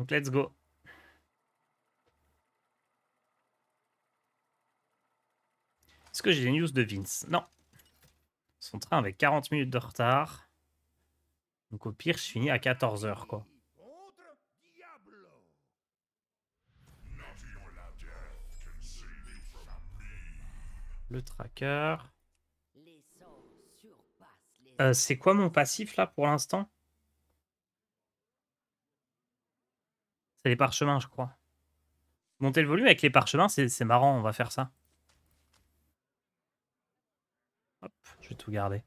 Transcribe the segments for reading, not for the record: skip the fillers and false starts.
Donc let's go. Est-ce que j'ai des news de Vince? Non. Son train avec 40 minutes de retard. Donc au pire, je finis à 14 h quoi. Le tracker. C'est quoi mon passif là pour l'instant? C'est les parchemins, je crois. Monter le volume avec les parchemins, c'est marrant, on va faire ça. Hop, je vais tout garder.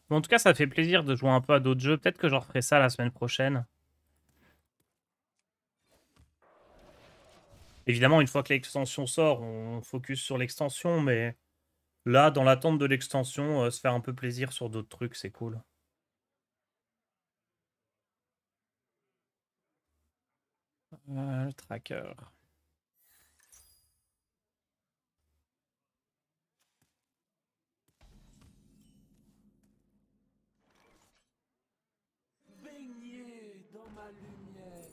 Bon, en tout cas, ça fait plaisir de jouer un peu à d'autres jeux. Peut-être que j'en referai ça la semaine prochaine. Évidemment, une fois que l'extension sort, on focus sur l'extension, mais là, dans l'attente de l'extension, se faire un peu plaisir sur d'autres trucs, c'est cool. Le tracker. Baignez dans ma lumière.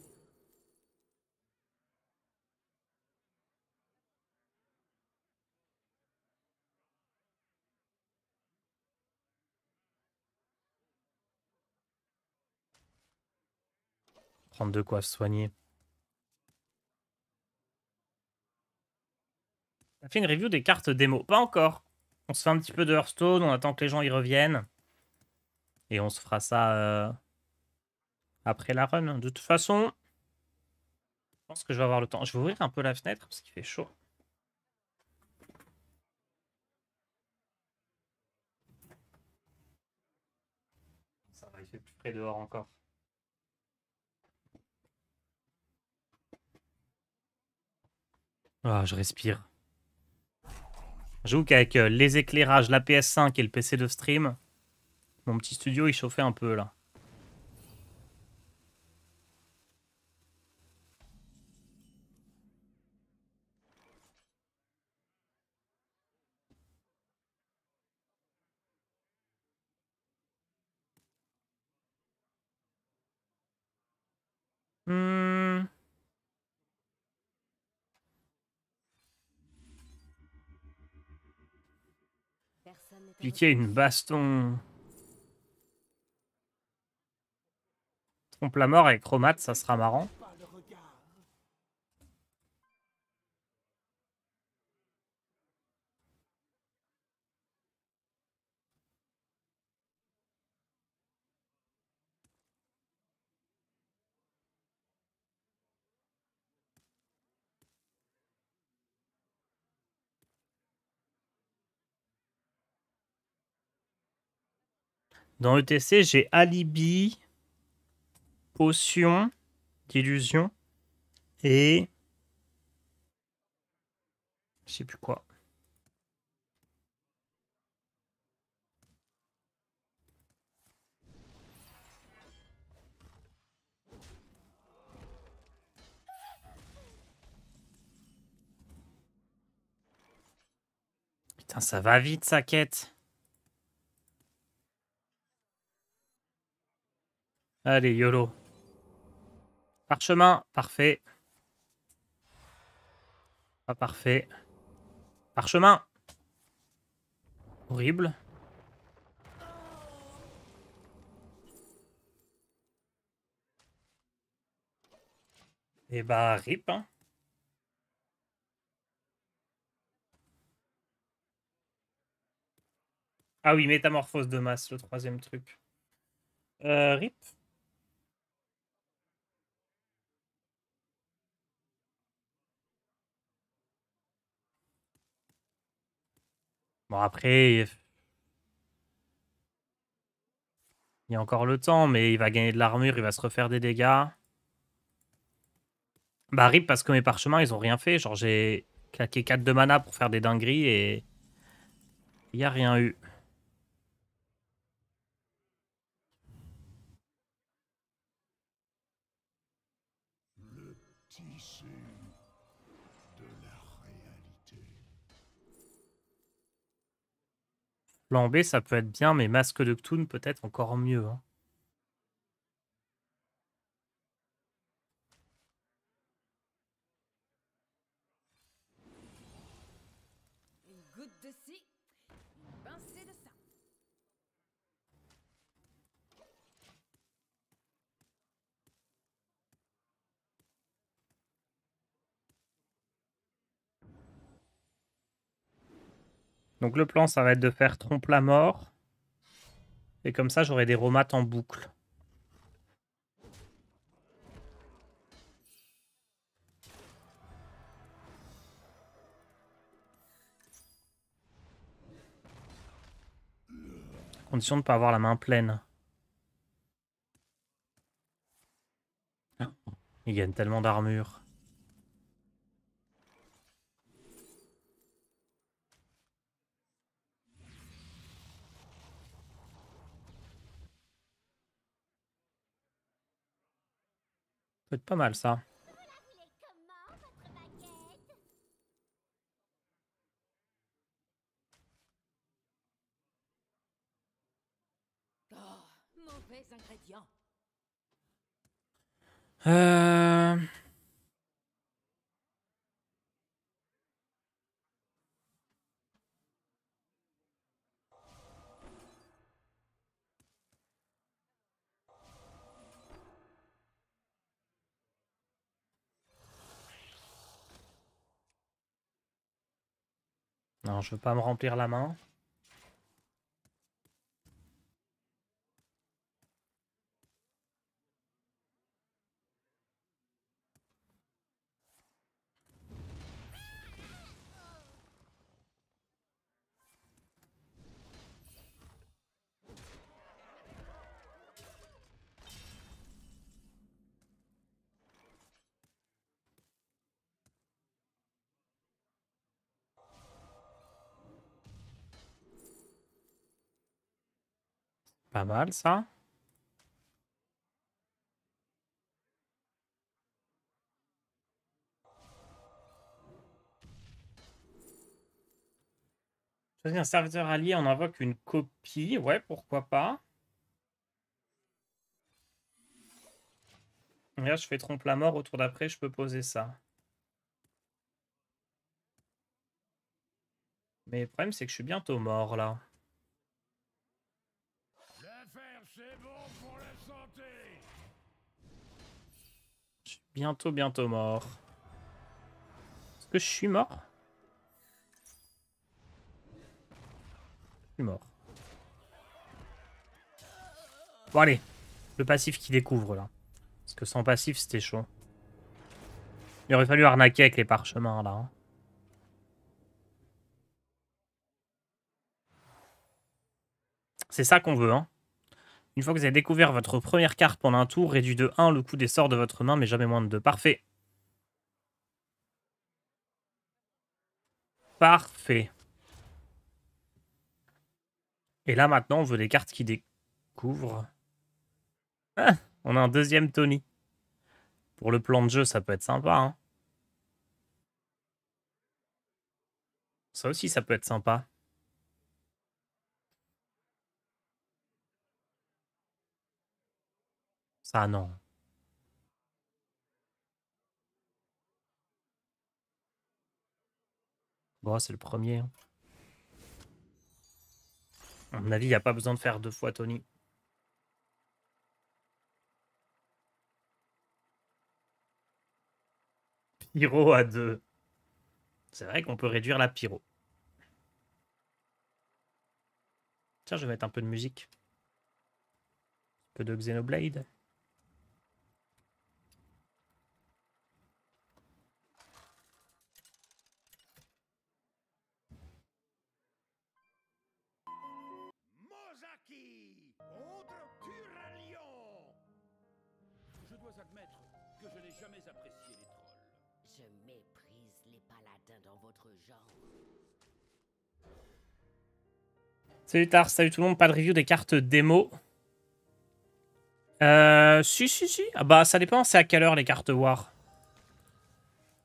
Prendre de quoi se soigner. On a fait une review des cartes démo. Pas encore. On se fait un petit peu de Hearthstone, on attend que les gens y reviennent. Et on se fera ça après la run. De toute façon, je pense que je vais avoir le temps. Je vais ouvrir un peu la fenêtre parce qu'il fait chaud. Ça va, il fait plus frais dehors encore. Ah, je respire. J'avoue qu'avec les éclairages, la PS5 et le PC de stream, mon petit studio il chauffait un peu là. Hmm. Piquer une baston. Trompe la mort avec Chromat, ça sera marrant. Pas le regard. Dans ETC, j'ai alibi, potion d'illusion et je sais plus quoi. Putain, ça va vite sa quête. Allez, YOLO. Parchemin, parfait. Pas parfait. Parchemin. Horrible. Et bah, rip. Hein. Ah oui, métamorphose de masse, le troisième truc. Rip. Bon, après, il y a encore le temps, mais il va gagner de l'armure, il va se refaire des dégâts. Bah, rip parce que mes parchemins, ils ont rien fait. Genre, j'ai claqué 4 de mana pour faire des dingueries et il n'y a rien eu. Le petit Plan B, ça peut être bien, mais Masque de Cthulhu peut-être encore mieux. Hein. Une goutte de ci, une pincée de ça. Donc le plan, ça va être de faire trompe la mort. Et comme ça, j'aurai des romates en boucle. Condition de ne pas avoir la main pleine. Il gagne tellement d'armure. Ça peut être pas mal ça. Oh, mauvais ingrédient. Euh... Non, je veux pas me remplir la main. Pas mal ça. Choisir un serviteur allié, on invoque une copie. Ouais, pourquoi pas. Et là, je fais trompe la mort. Au tour d'après, je peux poser ça. Mais le problème, c'est que je suis bientôt mort là. C'est bon pour la santé. Je suis bientôt mort. Est-ce que je suis mort? Je suis mort. Bon allez, le passif qui découvre là. Parce que sans passif, c'était chaud. Il aurait fallu arnaquer avec les parchemins là. Hein. C'est ça qu'on veut. Hein. Une fois que vous avez découvert votre première carte pendant un tour, réduit de 1 le coût des sorts de votre main, mais jamais moins de 2. Parfait. Parfait. Et là maintenant, on veut des cartes qui découvrent. Ah, on a un deuxième Tony. Pour le plan de jeu, ça peut être sympa. Hein. Ça aussi, ça peut être sympa. Ça, non. Bon, c'est le premier. Hein. À mon avis, il n'y a pas besoin de faire 2 fois Tony. Pyro à 2. C'est vrai qu'on peut réduire la pyro. Tiens, je vais mettre un peu de musique. Un peu de Xenoblade. Mozaki contre Turalion. Je dois admettre que je n'ai jamais apprécié les trolls. Je méprise les paladins dans votre genre. Salut Tars, salut tout le monde. Pas de review des cartes démo. Si. Ah bah, ça dépend, c'est à quelle heure les cartes War.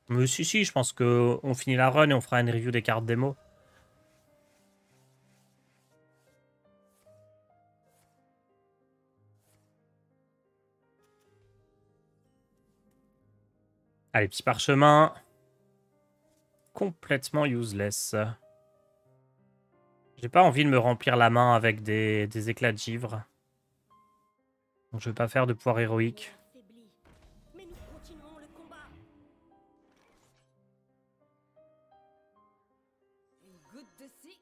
Mais si, je pense que on finit la run et on fera une review des cartes démo. Allez, petit parchemin. Complètement useless. J'ai pas envie de me remplir la main avec des éclats de givre. Donc je vais pas faire de pouvoir héroïque. Affaibli. Mais nous continuons le combat. Une goutte de ci,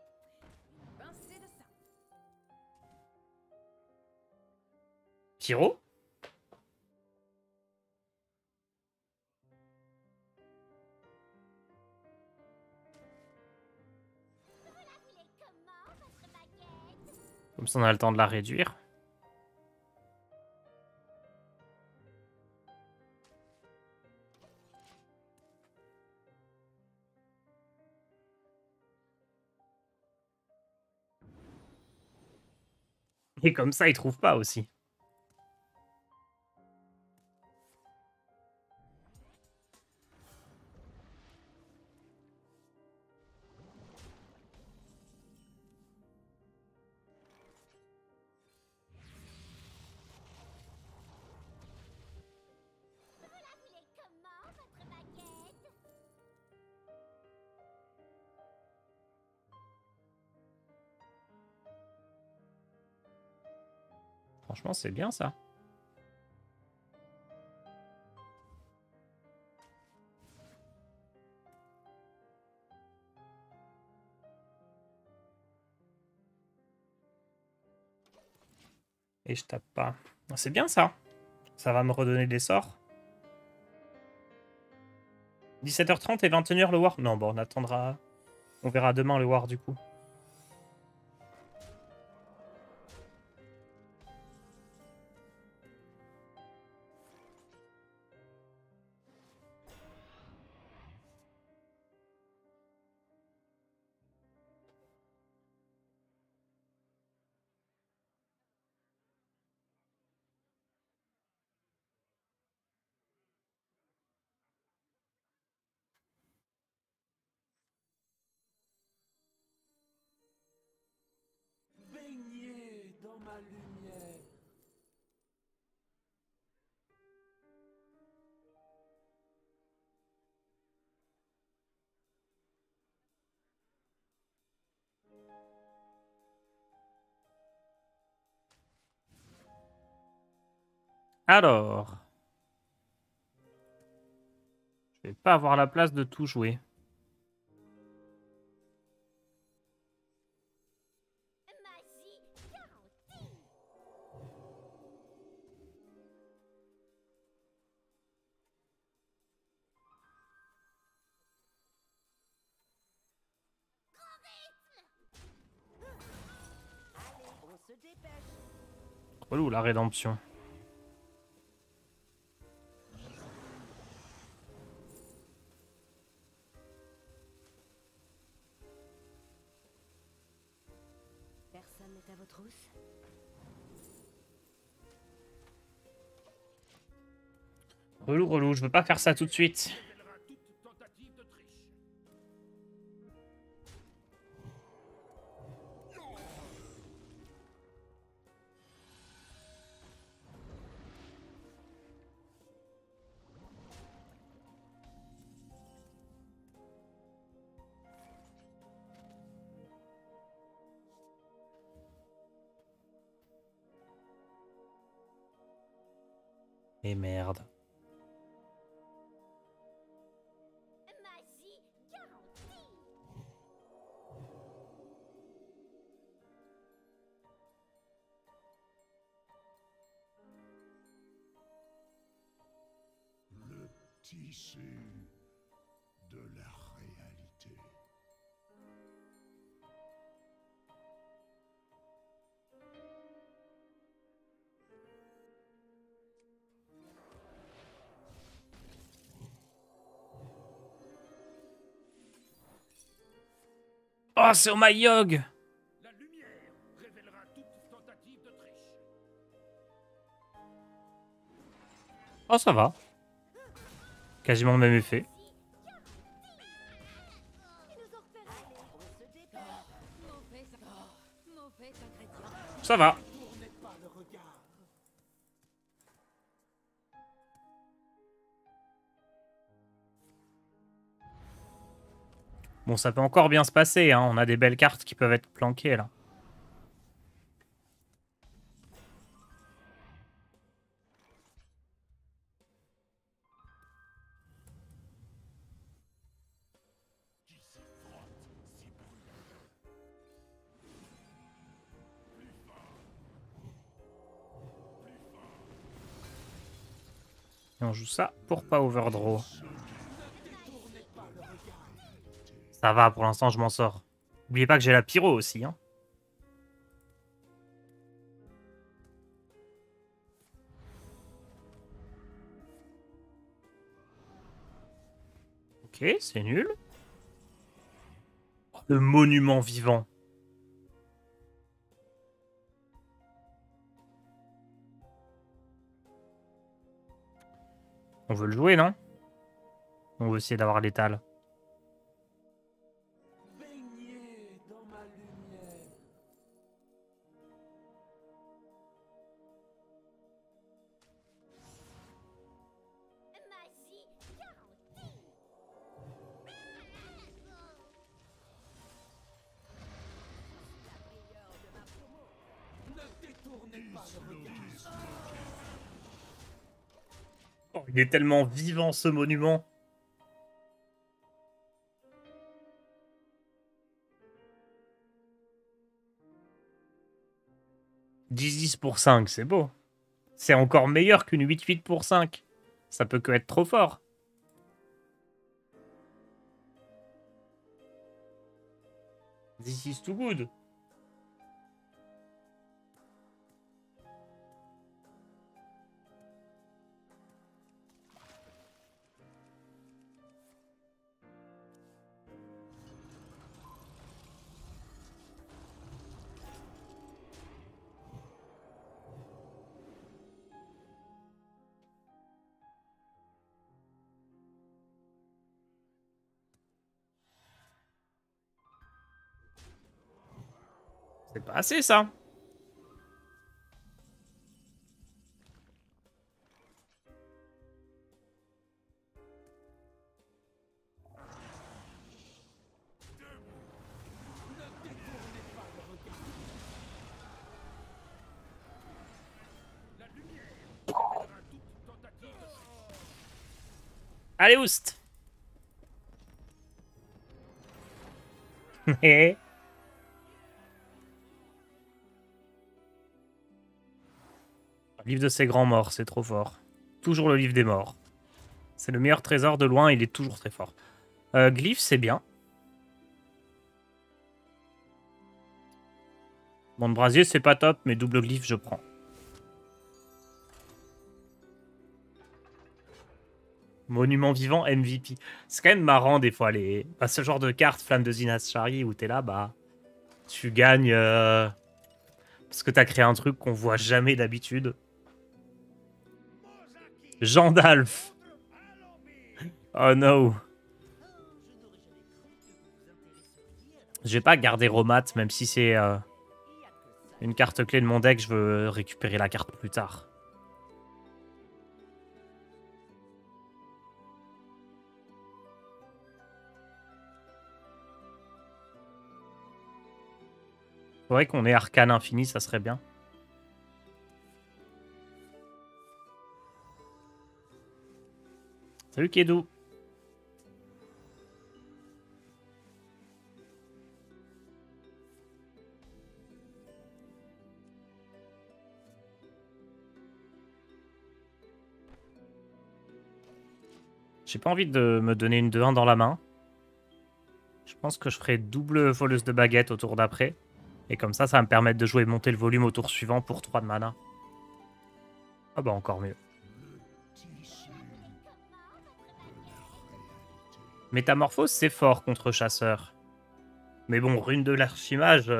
une pincée de ça. Pyro? Comme ça on a le temps de la réduire. Et comme ça, ils trouvent pas aussi. Franchement, c'est bien ça. Et je tape pas. C'est bien ça. Ça va me redonner des sorts. 17h30 et 21h le war. Non, bon, on attendra. On verra demain le war du coup. Baignez dans ma lumière. Alors. Je vais pas avoir la place de tout jouer. On se dépêche. Relou la rédemption. Personne n'est à vos trousses. Relou, je veux pas faire ça tout de suite. Révélera toute tentative de triche. Et merde. Le tissu de la réalité. Oh, c'est au Mayog. La lumière révélera toute tentative de triche. Oh, ça va. Quasiment le même effet. Ça va. Bon, ça peut encore bien se passer, hein. On a des belles cartes qui peuvent être planquées, là. Et on joue ça pour pas overdraw. Ça va, pour l'instant, je m'en sors. N'oubliez pas que j'ai la pyro aussi, hein. Ok, c'est nul. Oh, le monument vivant. On veut le jouer, non? On veut essayer d'avoir l'étal. Oh, il est tellement vivant, ce monument. « 10-10 pour 5, c'est beau. C'est encore meilleur qu'une 8-8 pour 5. Ça peut que être trop fort. This is too good. C'est pas assez, ça. Allez, oust. Livre de ces grands morts, c'est trop fort. Toujours le livre des morts. C'est le meilleur trésor de loin, il est toujours très fort. Glyphe, c'est bien. Bon, de brasier, c'est pas top, mais double glyphe, je prends. Monument vivant, MVP. C'est quand même marrant, des fois, les... Bah, ce genre de carte, Flamme de Zinashari, où t'es là, bah... Tu gagnes... Parce que t'as créé un truc qu'on voit jamais d'habitude. Jean d'Alf. Oh no. Je vais pas garder Romat, même si c'est une carte clé de mon deck, je veux récupérer la carte plus tard. C'est vrai qu'on est arcane infini, ça serait bien. Salut Kedou. J'ai pas envie de me donner une 2-1 dans la main. Je pense que je ferai double voleuse de baguette au tour d'après. Et comme ça va me permettre de jouer et monter le volume au tour suivant pour 3 de mana. Ah bah encore mieux. Métamorphose, c'est fort contre chasseur. Mais bon, rune de l'archimage...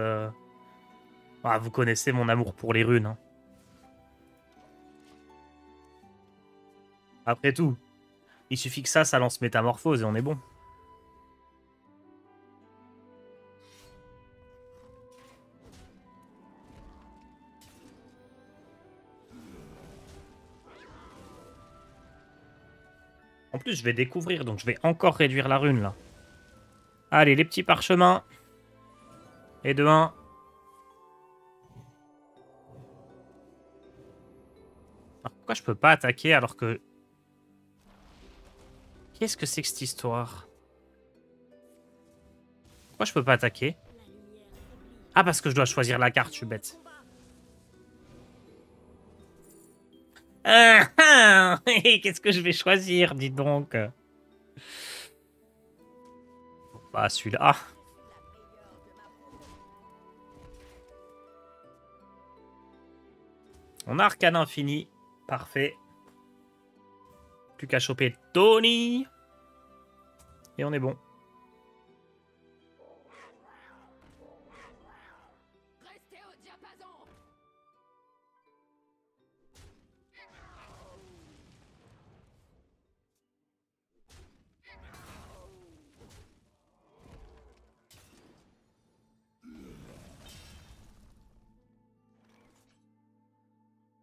Ah, vous connaissez mon amour pour les runes. Hein. Après tout, il suffit que ça lance métamorphose et on est bon. En plus, je vais découvrir, donc je vais encore réduire la rune, là. Allez, les petits parchemins. Et de 1. Alors, pourquoi je peux pas attaquer alors que... Qu'est-ce que c'est que cette histoire? Pourquoi je peux pas attaquer? Ah, parce que je dois choisir la carte, je suis bête. Ah, ah, qu'est-ce que je vais choisir, dis donc. Bah, celui-là. On a Arcane Infini. Parfait. Plus qu'à choper Tony. Et on est bon. Restez au diapason.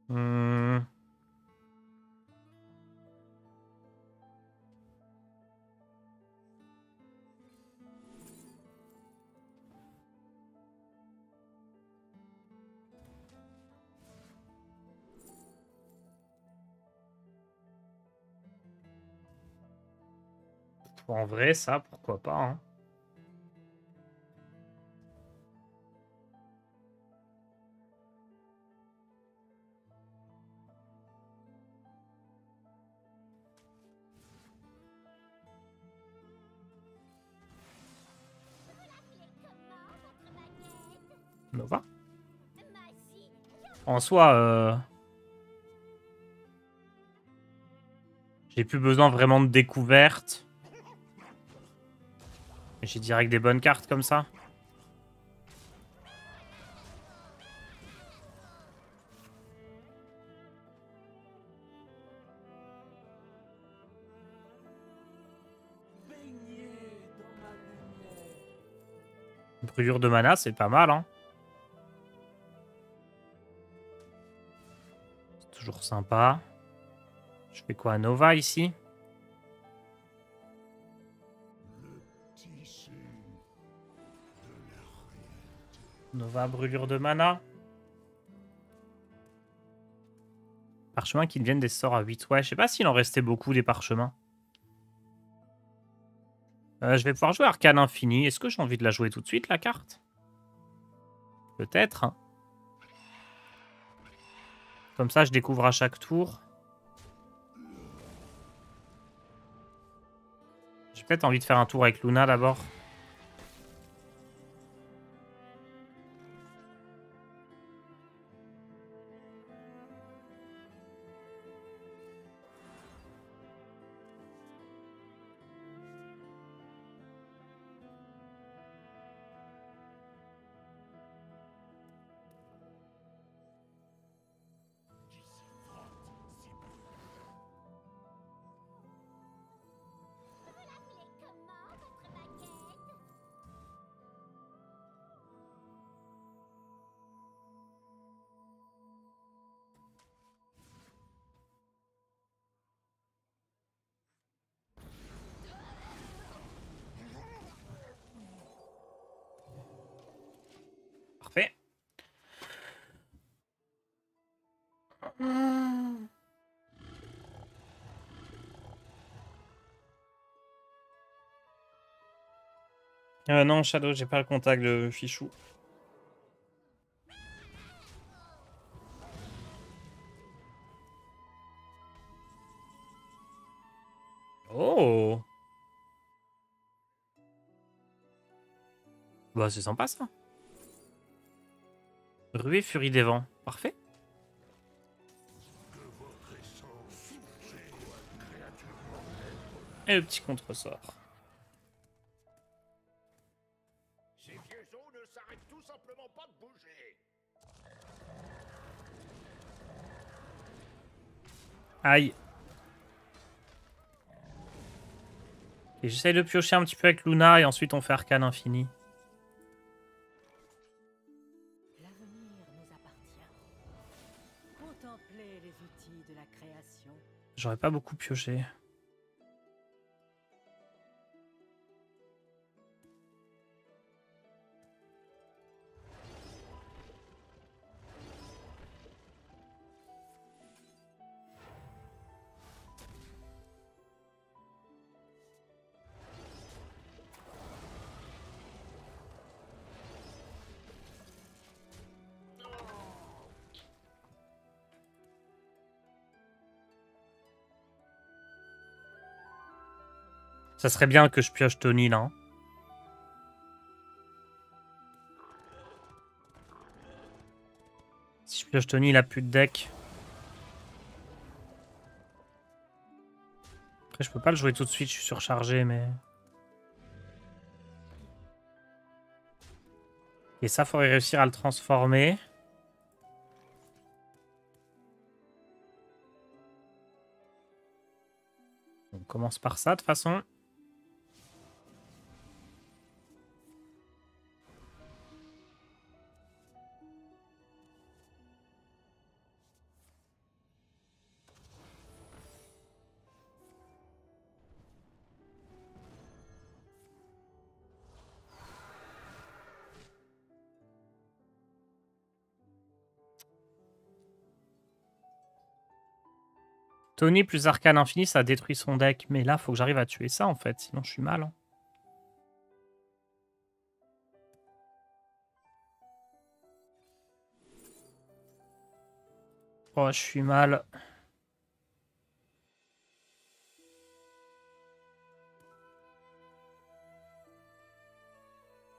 Hmm. En vrai, ça, pourquoi pas, hein. Nova. En soi, j'ai plus besoin vraiment de découverte. J'ai direct des bonnes cartes comme ça. Brûlure de mana, c'est pas mal, hein. C'est toujours sympa. Je fais quoi, Nova ici? Nova, brûlure de mana. Parchemins qui deviennent des sorts à 8. Ouais, je sais pas s'il en restait beaucoup des parchemins. Je vais pouvoir jouer Arcane Infini. Est-ce que j'ai envie de la jouer tout de suite, la carte? Peut-être, hein. Comme ça, je découvre à chaque tour. J'ai peut-être envie de faire un tour avec Luna d'abord. Parfait. Non, Shadow, j'ai pas le contact de Fichou. Oh! Bah, c'est sympa ça. Ruée Furie des Vents. Parfait. Et le petit contresort. Ces vieux os ne s'arrêtent tout simplement pas de bouger. Aïe. Et j'essaye de piocher un petit peu avec Luna et ensuite on fait Arcane Infini. L'avenir nous appartient. Contemplez les outils de la création. J'aurais pas beaucoup pioché. Ça serait bien que je pioche Tony là. Hein. Si je pioche Tony, il a plus de deck. Après, je peux pas le jouer tout de suite, je suis surchargé, mais... Et ça, faudrait réussir à le transformer. On commence par ça, de toute façon. Tony plus Arcane Infini, ça détruit son deck. Mais là, faut que j'arrive à tuer ça, en fait. Sinon, je suis mal. Hein. Oh, je suis mal.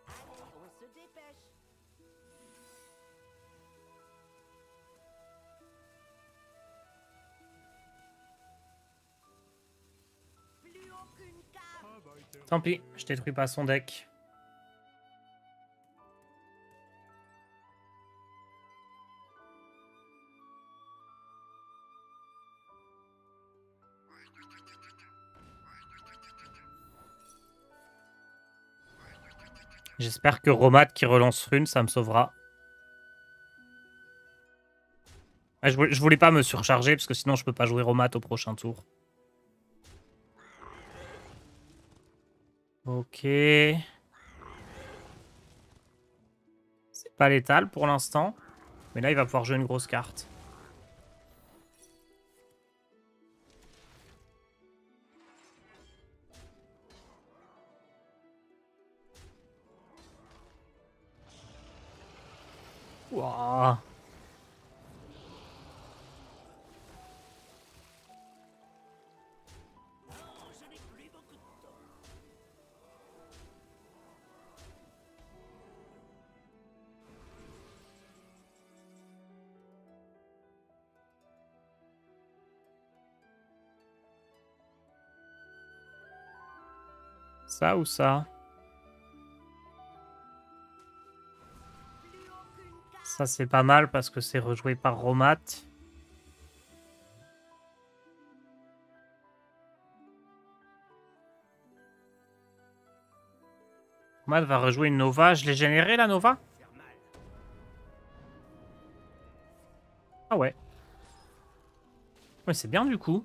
On se dépêche. Plus aucune cave. Tant pis, je détruis pas son deck. J'espère que Romat qui relance Rune, ça me sauvera. Ah, je voulais pas me surcharger parce que sinon je peux pas jouer Romat au prochain tour. Ok. C'est pas létal pour l'instant. Mais là, il va pouvoir jouer une grosse carte. Wouah. Ça ou ça? Ça, c'est pas mal parce que c'est rejoué par Romat. Romat va rejouer une Nova. Je l'ai généré, la Nova? Ah ouais. Ouais, c'est bien du coup.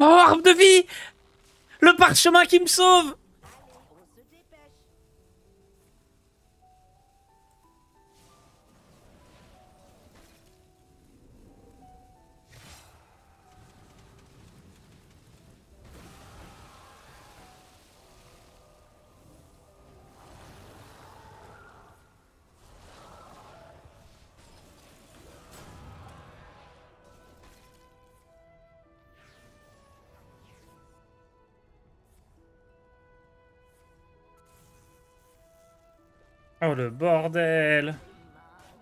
Oh, arbre de vie! Le parchemin qui me sauve! On se dépêche. Oh, le bordel!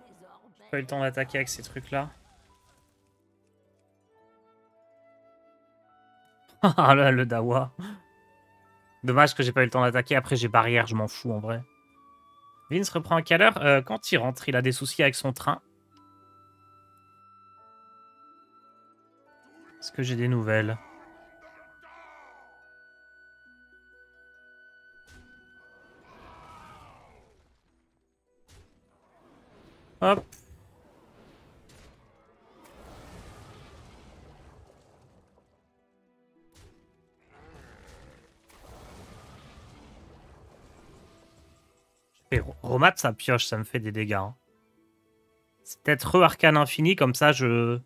Désormais. J'ai pas eu le temps d'attaquer avec ces trucs-là. Ah là, le Dawa. Dommage que j'ai pas eu le temps d'attaquer. Après, j'ai barrière, je m'en fous en vrai. Vince reprend à quelle heure? Quand il rentre, il a des soucis avec son train. Est-ce que j'ai des nouvelles? Hop. Et Romat, ça pioche, ça me fait des dégâts. Hein. C'est peut-être re-arcane infini, comme ça je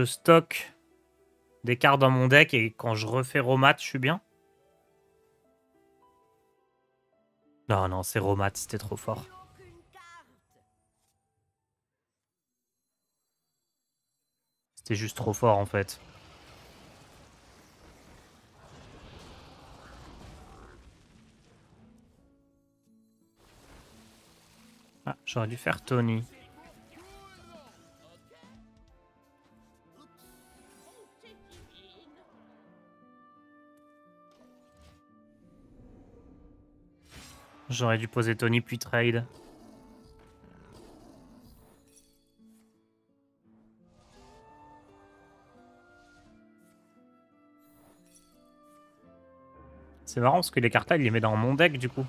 stocke des cartes dans mon deck et quand je refais Romat, je suis bien. Non, non, c'est Romat, c'était trop fort. Plus aucune carte. C'était juste trop fort en fait. Ah, j'aurais dû faire Tony. J'aurais dû poser Tony puis trade. C'est marrant parce que les cartes là, il les met dans mon deck du coup.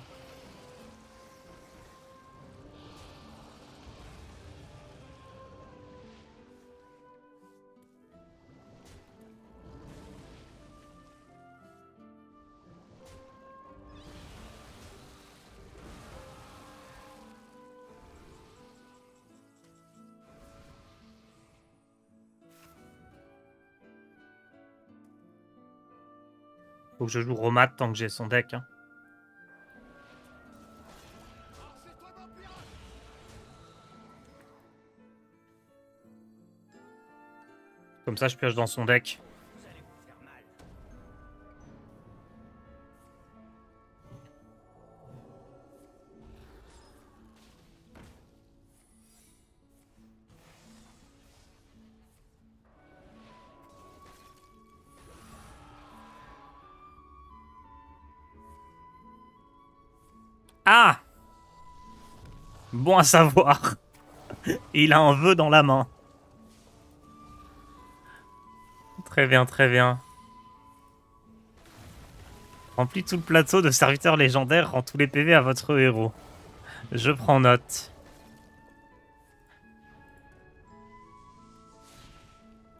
Faut que je joue Romat tant que j'ai son deck. Hein. Comme ça, je pioche dans son deck. Vous allez vous faire mal. Ah! Bon à savoir. Il a un vœu dans la main. Très bien, très bien. Remplis tout le plateau de serviteurs légendaires, rend tous les PV à votre héros. Je prends note.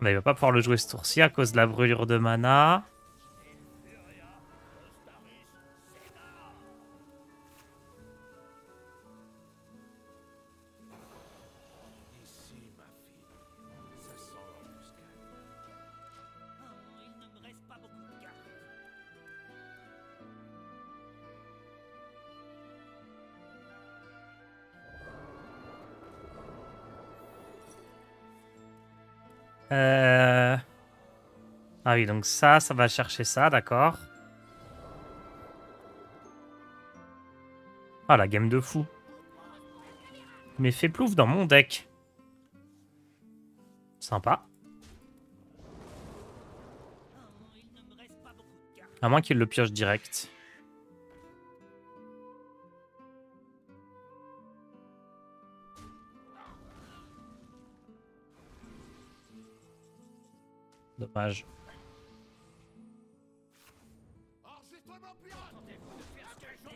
Mais il va pas pouvoir le jouer ce tour-ci à cause de la brûlure de mana. Ici, ma fille. Ça sent l'embuscade. Oh, il ne me reste pas beaucoup de cartes. Ah oui, donc ça va chercher ça, d'accord. Ah, la game de fou. Mais fait plouf dans mon deck. Sympa. Oh, il ne me reste pas beaucoup de cartes. À moins qu'il le pioche direct. Dommage. Attendez-vous de faire ce que je dis.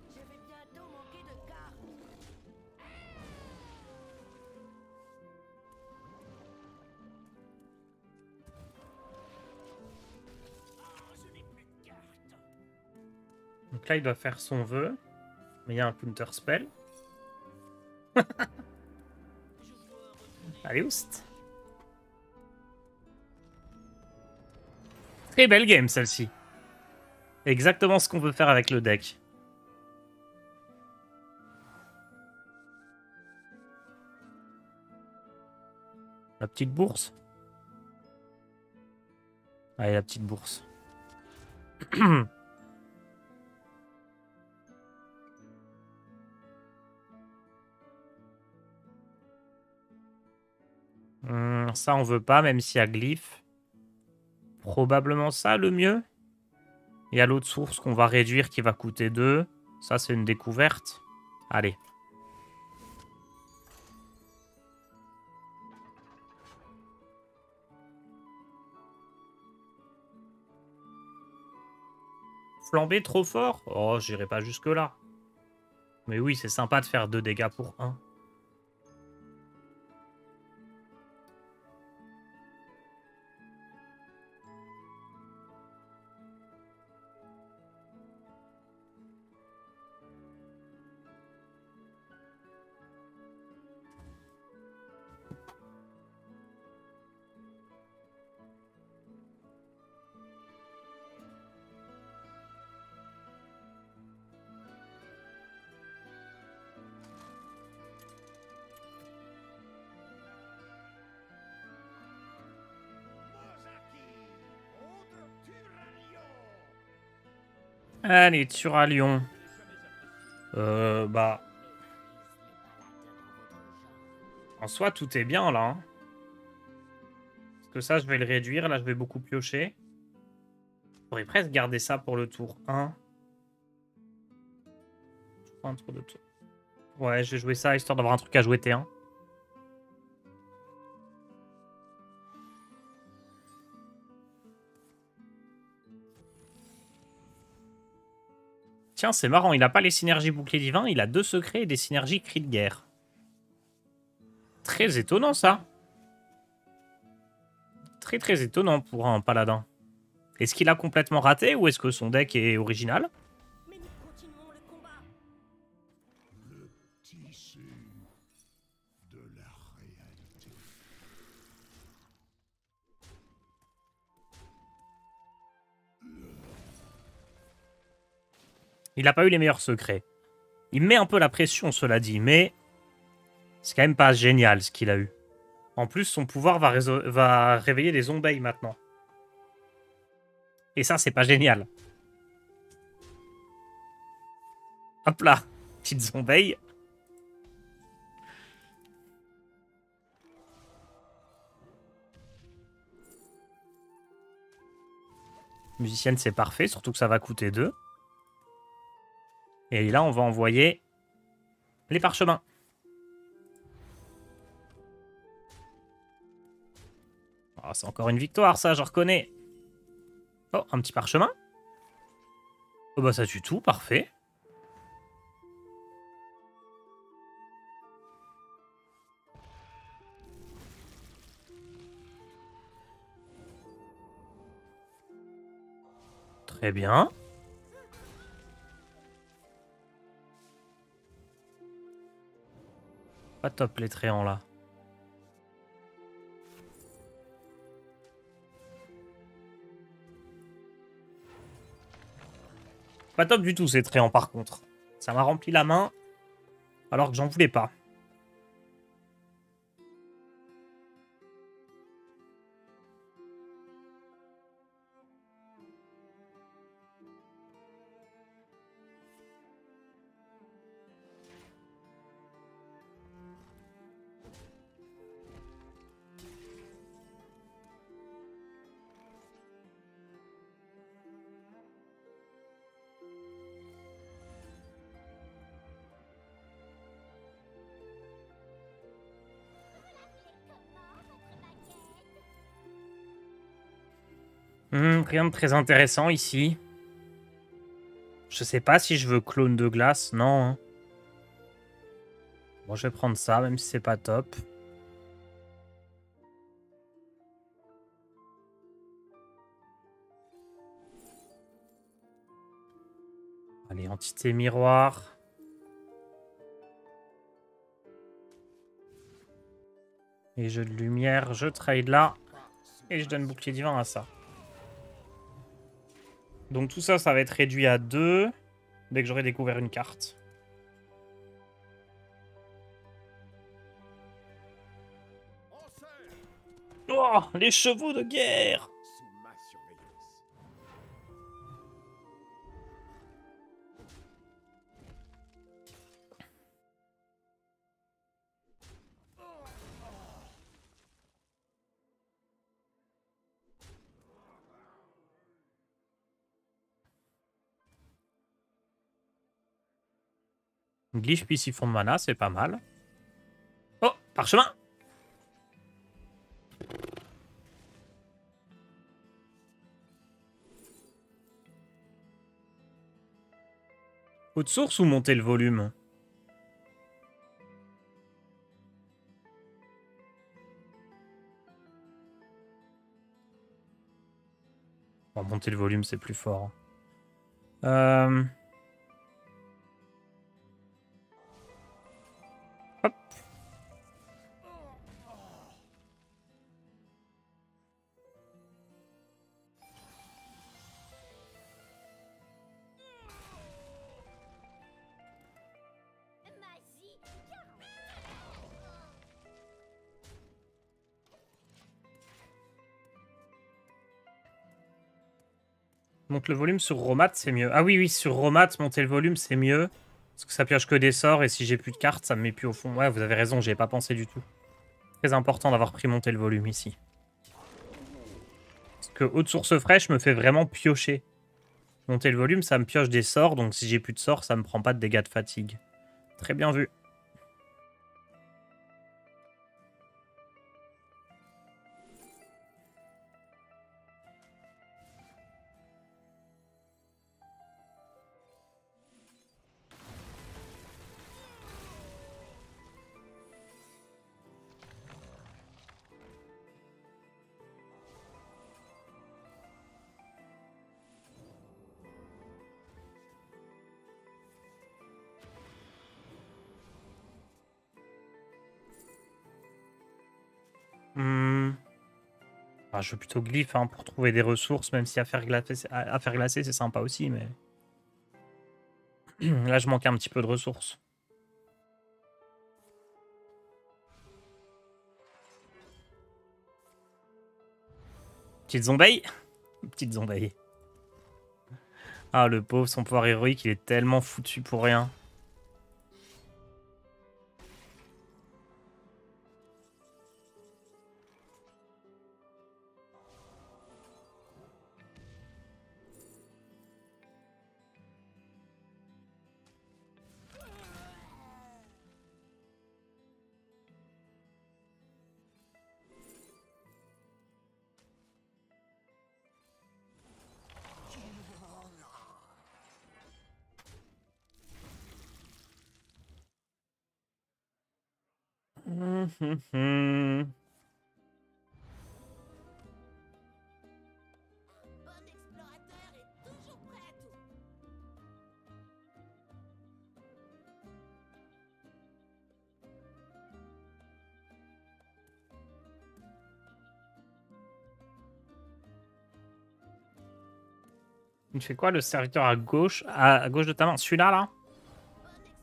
Je vais bientôt manquer de cartes. Ah, je n'ai plus de cartes. Donc là, il doit faire son vœu. Mais il y a un counter spell. Allez, oust. Très belle game, celle-ci. Exactement ce qu'on veut faire avec le deck. La petite bourse. Allez, la petite bourse. Ça, on veut pas, même s'il y a glyphe. Probablement ça, le mieux. Il y a l'autre source qu'on va réduire qui va coûter 2. Ça, c'est une découverte. Allez. Flamber trop fort? Oh, j'irai pas jusque-là. Mais oui, c'est sympa de faire 2 dégâts pour 1. Allez, Turalion. Bah... En soi, tout est bien, là. Hein. Parce que ça, je vais le réduire. Là, je vais beaucoup piocher. Je pourrais presque garder ça pour le tour 1. Je prends un tour de tour. Ouais, je vais jouer ça, histoire d'avoir un truc à jouer T1. Tiens, c'est marrant, il a pas les synergies bouclier divin, il a 2 secrets et des synergies cri de guerre. Très étonnant, ça. Très très étonnant pour un paladin. Est-ce qu'il a complètement raté ou est-ce que son deck est original? Mais nous continuons le combat. Le tissu de la réalité. Il n'a pas eu les meilleurs secrets. Il met un peu la pression, cela dit, mais c'est quand même pas génial ce qu'il a eu. En plus, son pouvoir va réveiller des zombies maintenant. Et ça, c'est pas génial. Hop là, petite zombie. Musicienne, c'est parfait, surtout que ça va coûter 2. Et là, on va envoyer les parchemins. Oh, c'est encore une victoire, ça, je reconnais. Oh, un petit parchemin. Oh, bah ça tue tout, parfait. Très bien. Pas top les tréants là. Pas top du tout ces tréants par contre. Ça m'a rempli la main alors que j'en voulais pas. Rien de très intéressant ici. Je sais pas si je veux clone de glace, non. Hein. Bon, je vais prendre ça, même si c'est pas top. Allez, entité miroir. Et jeu de lumière, je trade là. Et je donne bouclier divin à ça. Donc tout ça, ça va être réduit à 2 dès que j'aurai découvert une carte. Oh, les chevaux de guerre! Sous ma surveillance. Glyphe piscifond de mana, c'est pas mal. Oh, parchemin! Haute source ou monter le volume? Bon, monter le volume, c'est plus fort. Hop. Monte le volume sur Romat, c'est mieux. Ah oui, oui, sur Romat, monter le volume, c'est mieux. Parce que ça pioche que des sorts, et si j'ai plus de cartes, ça me met plus au fond. Ouais, vous avez raison, j'y ai pas pensé du tout. Très important d'avoir pris monter le volume ici. Parce que haute source fraîche me fait vraiment piocher. Monter le volume, ça me pioche des sorts, donc si j'ai plus de sorts, ça me prend pas de dégâts de fatigue. Très bien vu. Ah, je veux plutôt glyphe hein, pour trouver des ressources, même si à faire glacer, c'est sympa aussi, mais... Là, je manque un petit peu de ressources. Petite zombaille. Petite zombaille. Ah, le pauvre, son pouvoir héroïque, il est tellement foutu pour rien. Bon explorateur est toujours prêt à tout. Il fait quoi le serviteur à gauche, à gauche de ta main? Celui-là, là?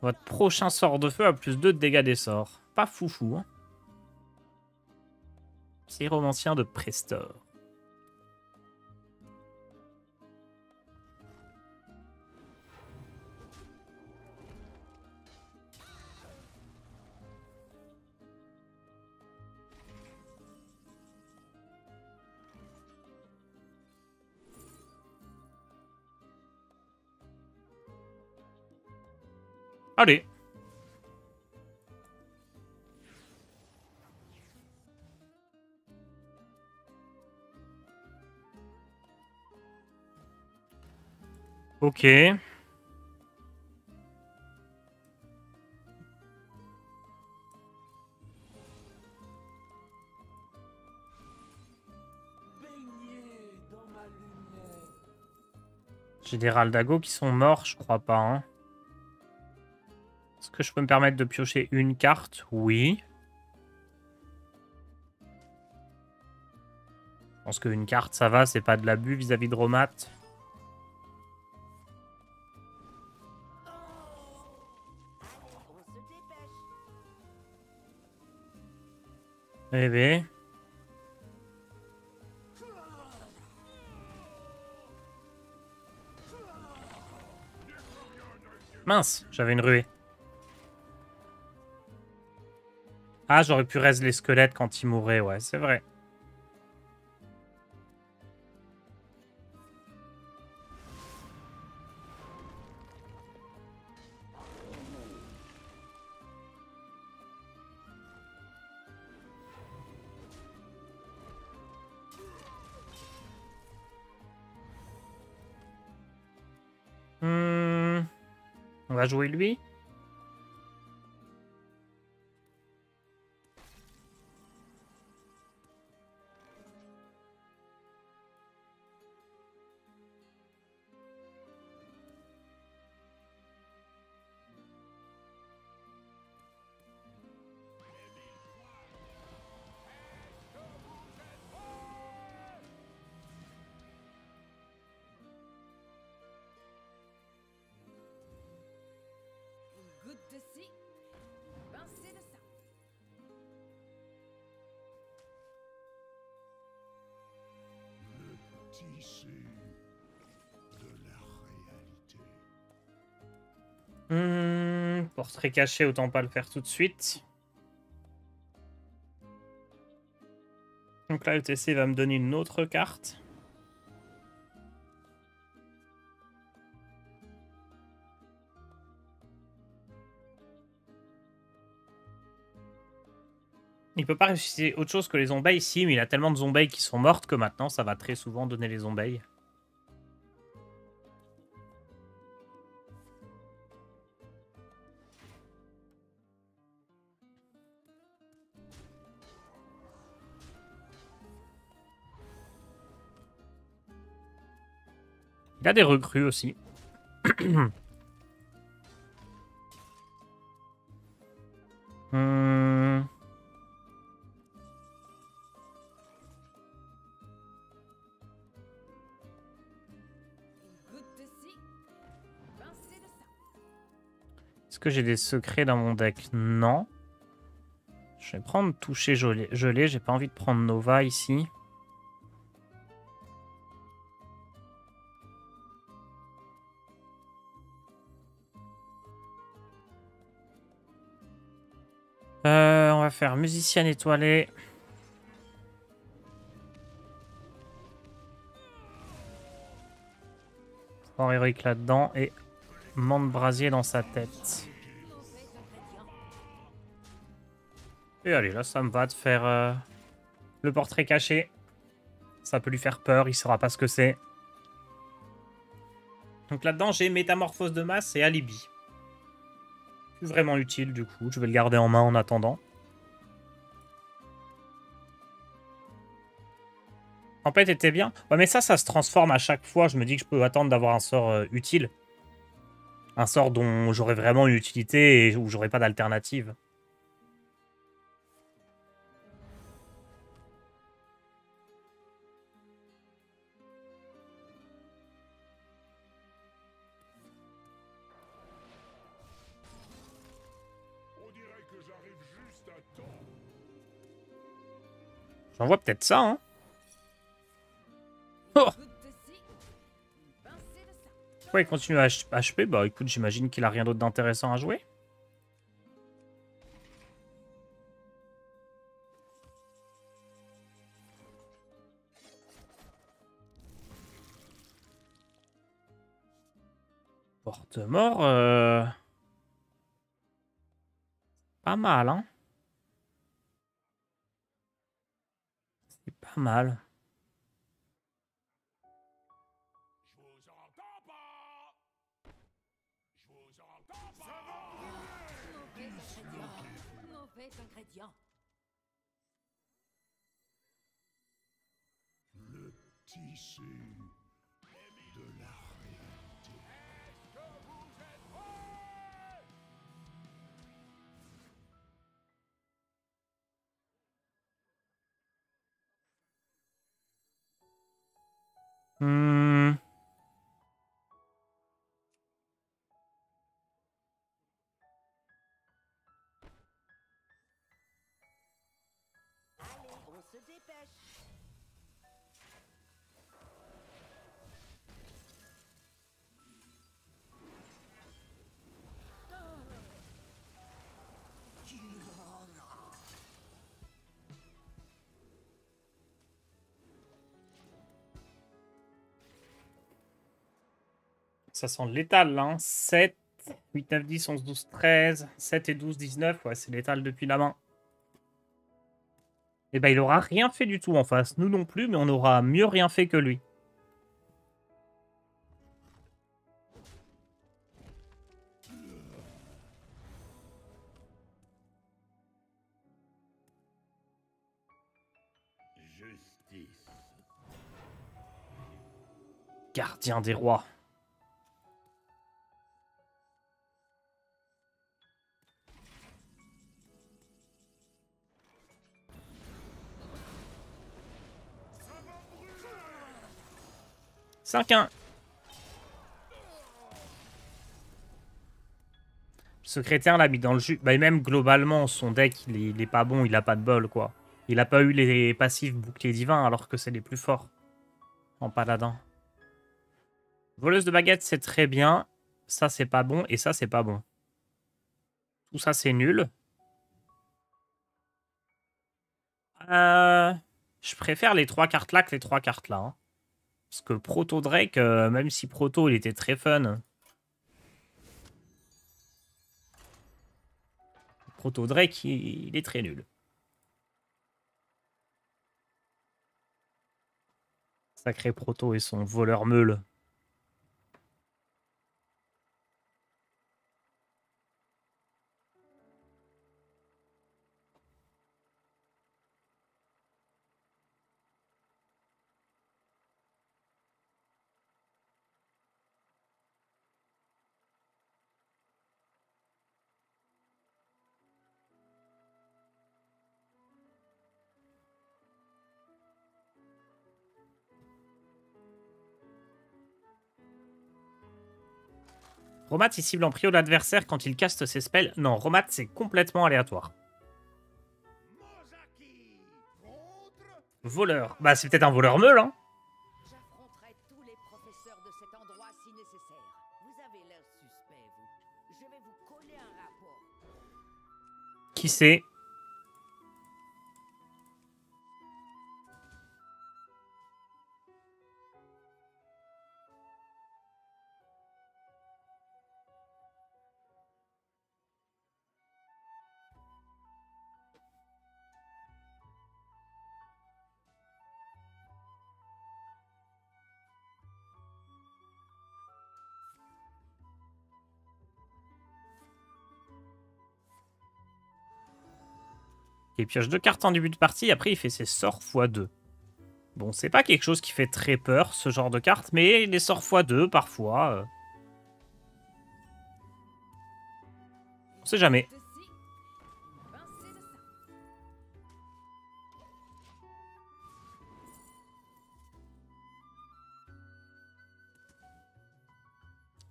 Votre prochain sort de feu a plus 2 de dégâts des sorts. Pas foufou, hein. Pyromancien de Prestor. Allez. Ok. J'ai des Raldago qui sont morts, je crois pas. Hein. Est-ce que je peux me permettre de piocher une carte? Oui. Je pense qu'une carte, ça va, c'est pas de l'abus vis-à-vis de Romat. On se dépêche. Eh ben. Mince, j'avais une ruée. Ah, j'aurais pu raise les squelettes quand ils mourraient, ouais, c'est vrai. va jouer lui. Une goutte de ci, une pincée de ça. Tissu de la réalité. Portrait caché, autant pas le faire tout de suite. Donc là, le TC va me donner une autre carte. Il peut pas ressusciter autre chose que les zombies ici, mais il a tellement de zombies qui sont mortes que maintenant, ça va très souvent donner les zombies. Il a des recrues aussi. Une goutte de ci, une pincée de ça. Est-ce que j'ai des secrets dans mon deck? Non. Je vais prendre toucher gelé. J'ai pas envie de prendre Nova ici. On va faire musicienne étoilée. Sport héroïque là-dedans et Mande brasier dans sa tête. Et allez, là, ça me va de faire le portrait caché. Ça peut lui faire peur, il saura pas ce que c'est. Donc là-dedans, j'ai métamorphose de masse et alibi. Vraiment utile, du coup. Je vais le garder en main en attendant. Tempête était bien. Ouais, mais ça se transforme à chaque fois. Je me dis que je peux attendre d'avoir un sort utile. Un sort dont j'aurai vraiment une utilité et où j'aurai pas d'alternative. On dirait que j'arrive juste à temps. J'en vois peut-être ça, hein. Oh! Une goutte de ci, une pincée de ça. Pourquoi il continue à HP? Bah écoute, j'imagine qu'il a rien d'autre d'intéressant à jouer. Porte-mort, pas mal, hein. C'est pas mal. Je vous entends pas. Je vous entends pas. Mauvais ingrédient. Le tissu de la réalité. Est-ce que vous êtes prêts? On se dépêche. Ça sent létal, là, hein. 7, 8, 9, 10, 11, 12, 13, 7 et 12, 19. Ouais, c'est létal depuis la main. Et bah, il aura rien fait du tout en face. Nous non plus, mais on aura mieux rien fait que lui. Le justice. Gardien des rois. « 5-1. » Le secrétaire l'a mis dans le jus. Bah, et même globalement, son deck, il est pas bon, il a pas de bol, quoi. Il a pas eu les passifs boucliers divins alors que c'est les plus forts en paladin. Voleuse de baguette, c'est très bien. Ça, c'est pas bon. Et ça, c'est pas bon. Tout ça, c'est nul. Je préfère les 3 cartes là que les 3 cartes là. Hein. Parce que Proto Drake, même si Proto, il était très fun. Proto Drake, il est très nul. Sacré Proto et son voleur meule. Romat, il cible en prio l'adversaire quand il caste ses spells. Non, Romat, c'est complètement aléatoire. Mozaki contre Voleur. Bah, c'est peut-être un voleur meule, hein. J'affronterai tous les professeurs de cet endroit si nécessaire. Vous avez l'air suspect, vous. Je vais vous coller un rapport. Qui c'est? Il pioche 2 cartes en début de partie, après il fait ses sorts x2. Bon, c'est pas quelque chose qui fait très peur, ce genre de carte, mais les sorts x2, parfois... On sait jamais. De ci, une pincée de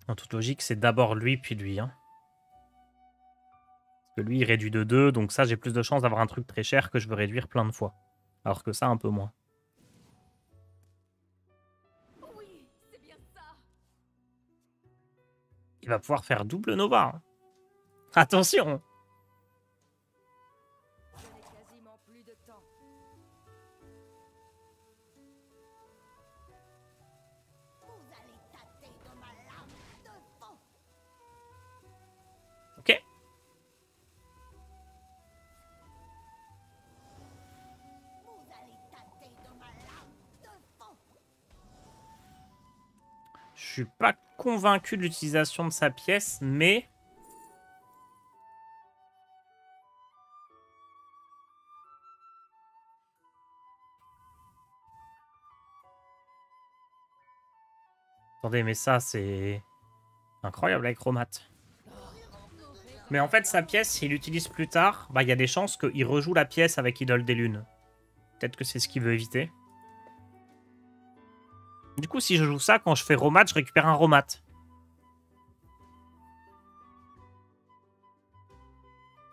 ça. En toute logique, c'est d'abord lui, puis lui. Hein. Parce que lui, il réduit de 2, donc ça, j'ai plus de chances d'avoir un truc très cher que je veux réduire plein de fois. Alors que ça, un peu moins. Oui, c'est bien ça. Il va pouvoir faire double Nova. Hein. Attention! Je n'ai quasiment plus de temps. Vous allez tâter de ma lame de fond. Ok. Vous allez tâter de ma lame de fond. Je suis pas convaincu de l'utilisation de sa pièce, mais... Attendez, mais ça, c'est... incroyable avec Romat. Mais en fait, sa pièce, s'il l'utilise plus tard, bah, il y a des chances qu'il rejoue la pièce avec Idole des Lunes. Peut-être que c'est ce qu'il veut éviter. Du coup, si je joue ça, quand je fais Romat, je récupère un Romat.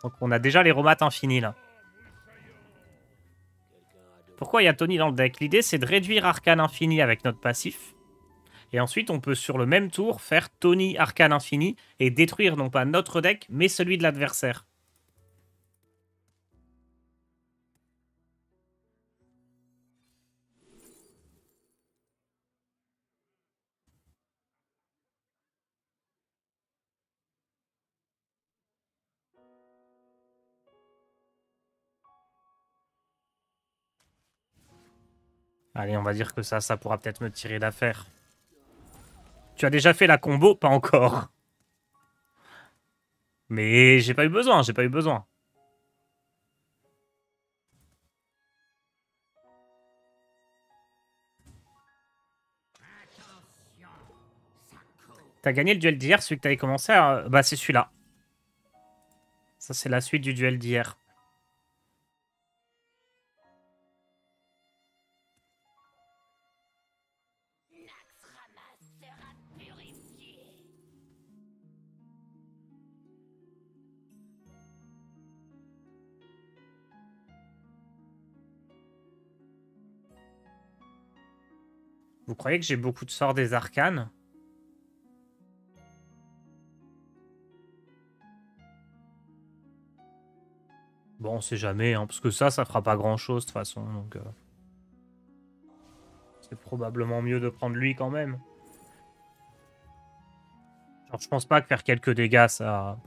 Donc on a déjà les Romats infinis, là. Pourquoi il y a Tony dans le deck? L'idée, c'est de réduire Arcane Infini avec notre passif. Et ensuite, on peut, sur le même tour, faire Tony Arcane Infini et détruire non pas notre deck, mais celui de l'adversaire. Allez, on va dire que ça pourra peut-être me tirer d'affaire. Tu as déjà fait la combo? Pas encore. Mais j'ai pas eu besoin, j'ai pas eu besoin. T'as gagné le duel d'hier, celui que t'avais commencé à... Bah, c'est celui-là. Ça, c'est la suite du duel d'hier. Vous croyez que j'ai beaucoup de sorts des arcanes? Bon, on sait jamais, hein, parce que ça fera pas grand-chose de toute façon. Donc, c'est probablement mieux de prendre lui quand même. Genre, je pense pas que faire quelques dégâts, ça...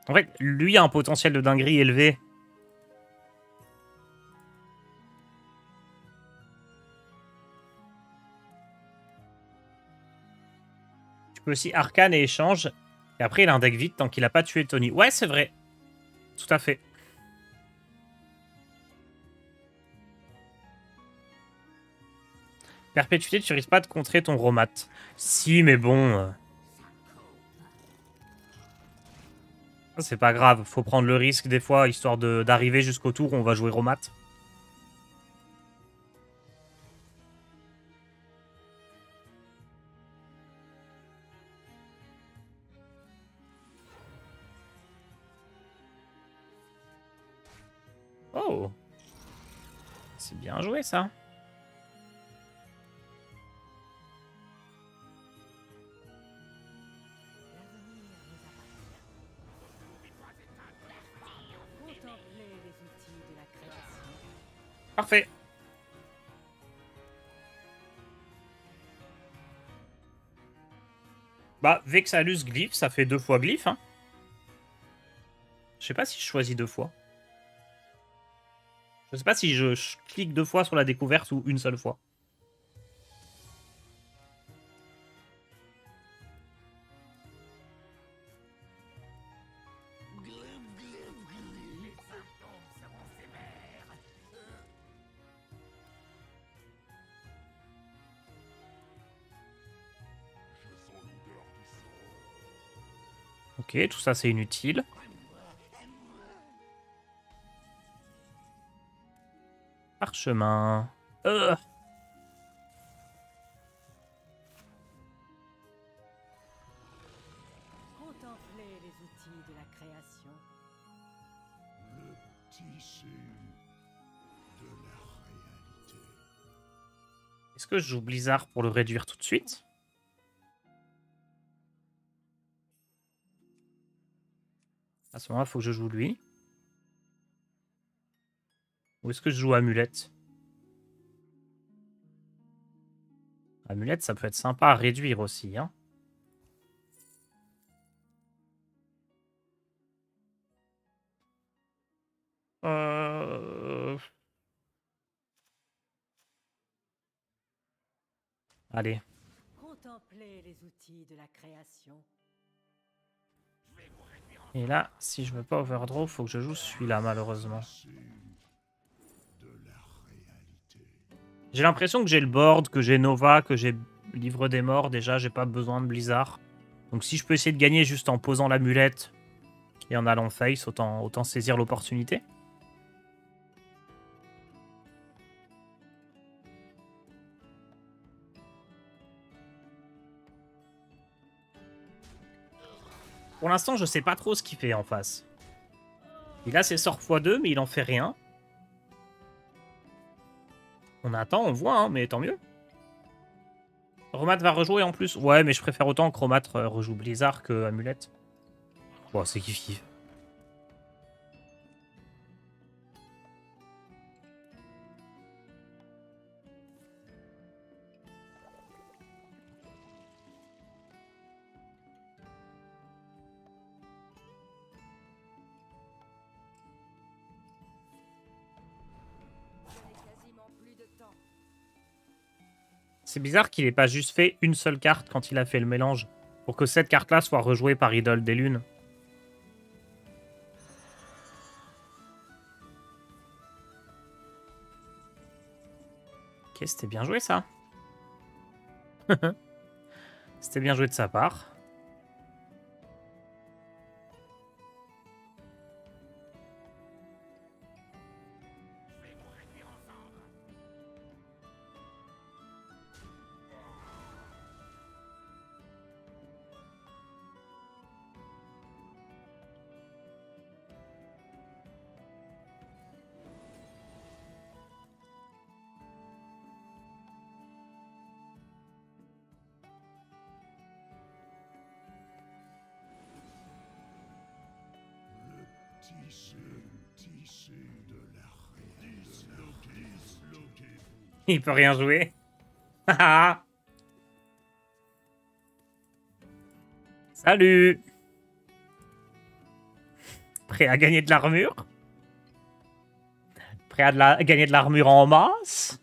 En fait, lui a un potentiel de dinguerie élevé. Tu peux aussi arcane et échange. Et après, il a un deck vide tant qu'il a pas tué Tony. Ouais, c'est vrai. Tout à fait. Perpétuité, tu risques pas de contrer ton Romat. Si, mais bon... C'est pas grave, faut prendre le risque des fois, histoire d'arriver jusqu'au tour où on va jouer Romat. Oh! C'est bien joué, ça. Contemplez les outils de la création. Parfait. Bah, Vexalus Glyph, ça fait 2 fois Glyph, hein. Je sais pas si je choisis 2 fois. Je sais pas si je clique 2 fois sur la découverte ou une seule fois. Ok, tout ça c'est inutile. Parchemin. Contemplez les outils de la création. Le tissu de la réalité. Est-ce que je joue Blizzard pour le réduire tout de suite? À ce moment-là, il faut que je joue lui. Ou est-ce que je joue Amulette? Amulette, ça peut être sympa à réduire aussi, hein. Allez. Contemplez les outils de la création. Et là, si je veux pas overdraw, faut que je joue celui-là, malheureusement. De la réalité. J'ai l'impression que j'ai le board, que j'ai Nova, que j'ai Livre des Morts. Déjà, j'ai pas besoin de Blizzard. Donc si je peux essayer de gagner juste en posant l'amulette et en allant face, autant saisir l'opportunité. Pour l'instant, je sais pas trop ce qu'il fait en face. Il a ses sorts x2, mais il en fait rien. On attend, on voit, hein, mais tant mieux. Romat va rejouer en plus. Ouais, mais je préfère autant que Romat rejoue Blizzard que Amulette. Bon, c'est kiff-kiff. Je n'ai quasiment plus de temps. C'est bizarre qu'il ait pas juste fait une seule carte quand il a fait le mélange. Pour que cette carte-là soit rejouée par Idole des Lunes. Ok, c'était bien joué ça. C'était bien joué de sa part. Il peut rien jouer. Salut. Prêt à gagner de l'armure? Prêt à gagner de l'armure en masse?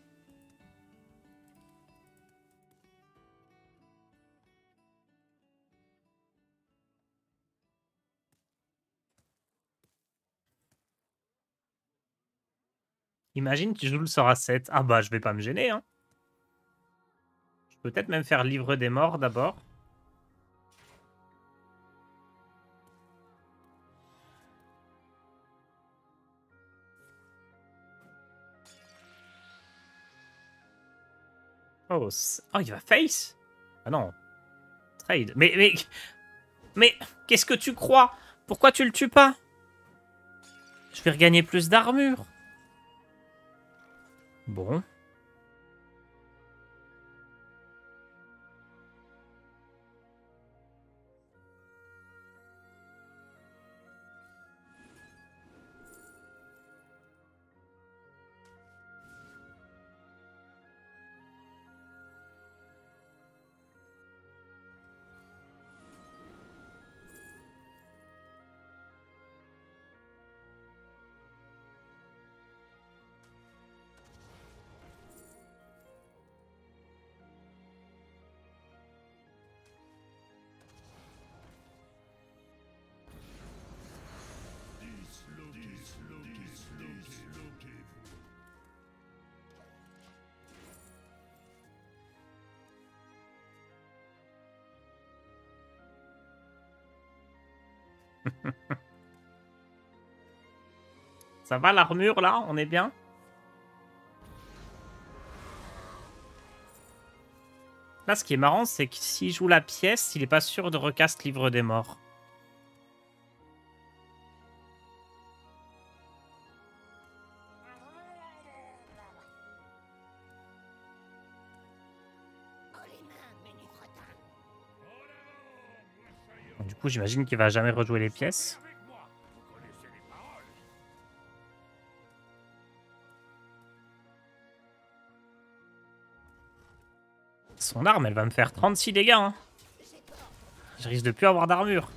Imagine, tu joues le sort à 7. Ah bah, je vais pas me gêner, hein. Je peux peut-être même faire livre des morts d'abord. Oh, oh, il va face? Ah non. Trade. Mais qu'est-ce que tu crois? Pourquoi tu le tues pas? Je vais regagner plus d'armure. Bon. Ça va l'armure là? On est bien? Là, ce qui est marrant, c'est que s'il joue la pièce, il est pas sûr de recast livre des morts. Du coup, j'imagine qu'il va jamais rejouer les pièces. Son arme, elle va me faire 36 dégâts. Hein. Je risque de plus avoir d'armure.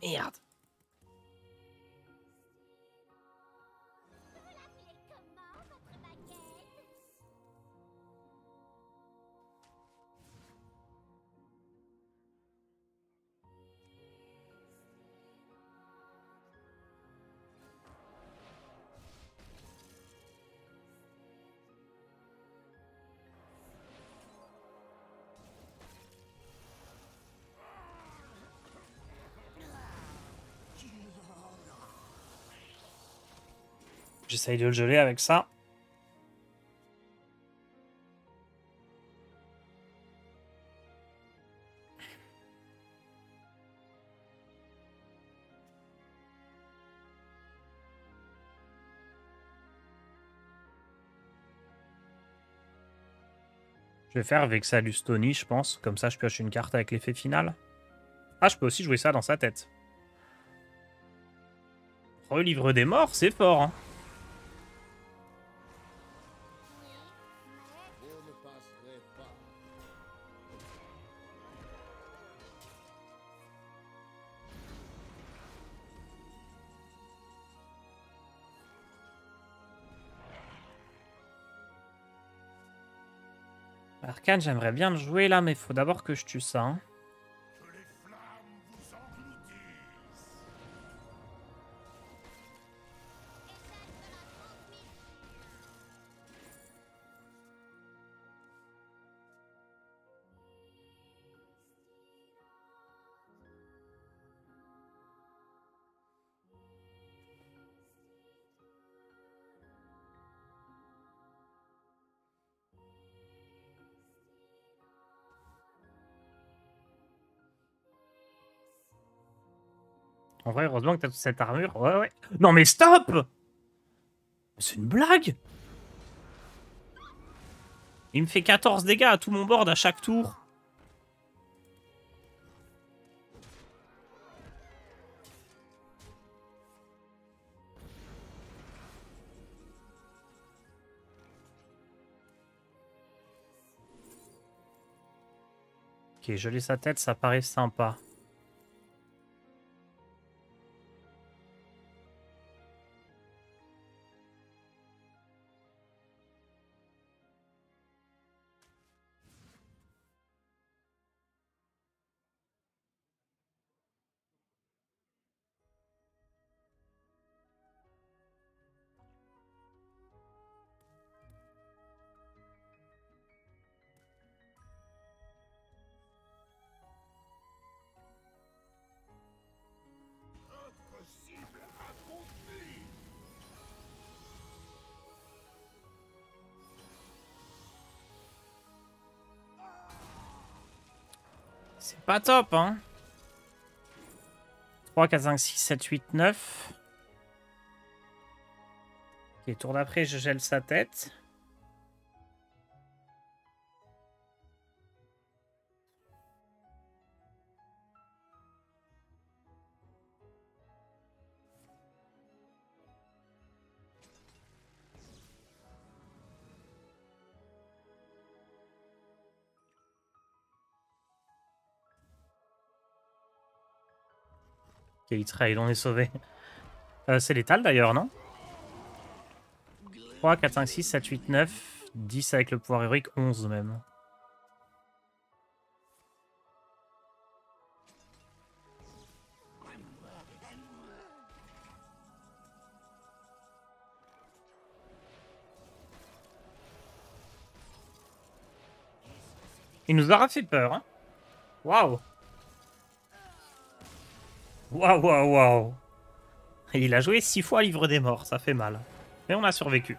Merde. J'essaye de le geler avec ça. Je vais faire avec ça Lustoni, je pense. Comme ça, je pioche une carte avec l'effet final. Ah, je peux aussi jouer ça dans sa tête. Relivre des morts, c'est fort, hein. Arcane, j'aimerais bien le jouer là, mais il faut d'abord que je tue ça. Hein. En vrai, heureusement que t'as toute cette armure. Ouais, ouais. Non, mais stop! C'est une blague! Il me fait 14 dégâts à tout mon board à chaque tour. Ok, geler sa tête, ça paraît sympa. C'est pas top, hein. 3, 4, 5, 6, 7, 8, 9. Ok, tour d'après, je gèle sa tête. Ok, il trail, on est sauvé. C'est létal d'ailleurs, non? 3, 4, 5, 6, 7, 8, 9. 10 avec le pouvoir héroïque, 11 même. Il nous aura fait peur, hein. Waouh. Waouh, waouh, waouh. Il a joué 6 fois Livre des Morts, ça fait mal. Mais on a survécu.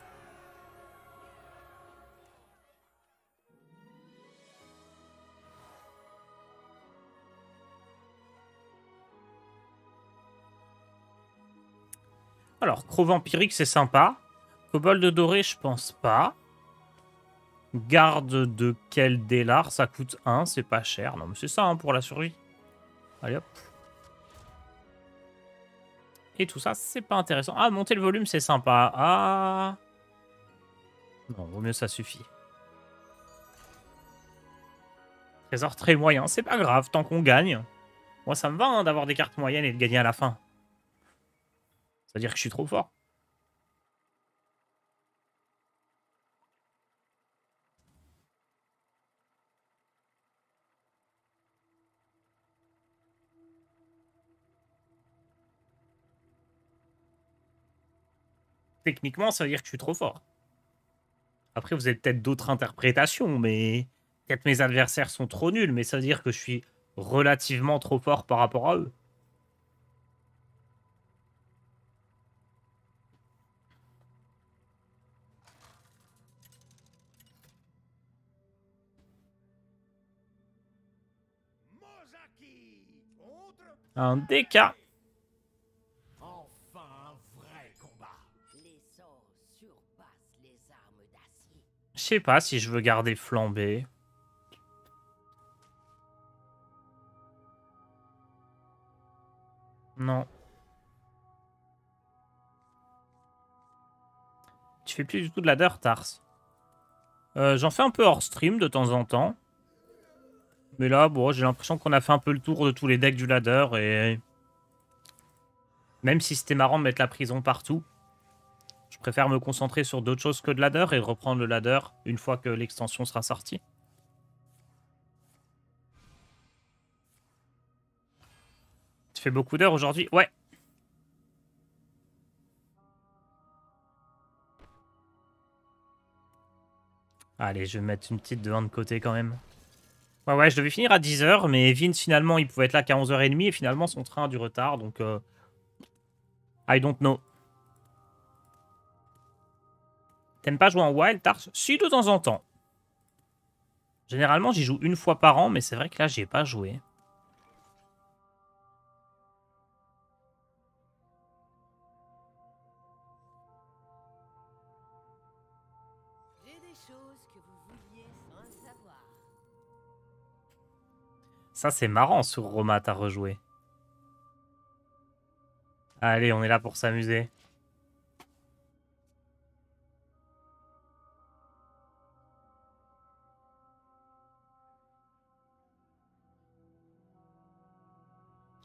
Alors, Croc vampirique, c'est sympa. Kobold doré, je pense pas. Garde de quel Délar, ça coûte 1, c'est pas cher. Non, mais c'est ça hein, pour la survie. Allez hop. Et tout ça, c'est pas intéressant. Ah, monter le volume, c'est sympa. Ah. Non, vaut mieux ça suffit. Trésor très moyen, c'est pas grave, tant qu'on gagne. Moi, ça me va hein, d'avoir des cartes moyennes et de gagner à la fin. C'est-à-dire que je suis trop fort. Techniquement, ça veut dire que je suis trop fort. Après, vous avez peut-être d'autres interprétations, mais peut-être mes adversaires sont trop nuls, mais ça veut dire que je suis relativement trop fort par rapport à eux. Mozaki contre Un DK. enfin un vrai combat. Les sorts surpassent les armes d'acier. Je sais pas si je veux garder flambé. Non. Tu fais plus du tout de ladder, Tars. J'en fais un peu hors stream de temps en temps. Mais là, bon, j'ai l'impression qu'on a fait un peu le tour de tous les decks du ladder. Et même si c'était marrant de mettre la prison partout, je préfère me concentrer sur d'autres choses que de ladder et reprendre le ladder une fois que l'extension sera sortie. Tu fais beaucoup d'heures aujourd'hui? Ouais. Allez, je vais mettre une petite de 1 de côté quand même. Ouais, ouais, je devais finir à 10h, mais Vince, finalement, il pouvait être là qu'à 11h30, et finalement, son train a du retard, donc... I don't know. T'aimes pas jouer en wild, Tars? Si, de temps en temps. Généralement, j'y joue une fois par an, mais c'est vrai que là, j'y ai pas joué. des choses que vous vouliez sans le savoir. Ça, c'est marrant sur Roma, t'as rejoué. Allez, on est là pour s'amuser.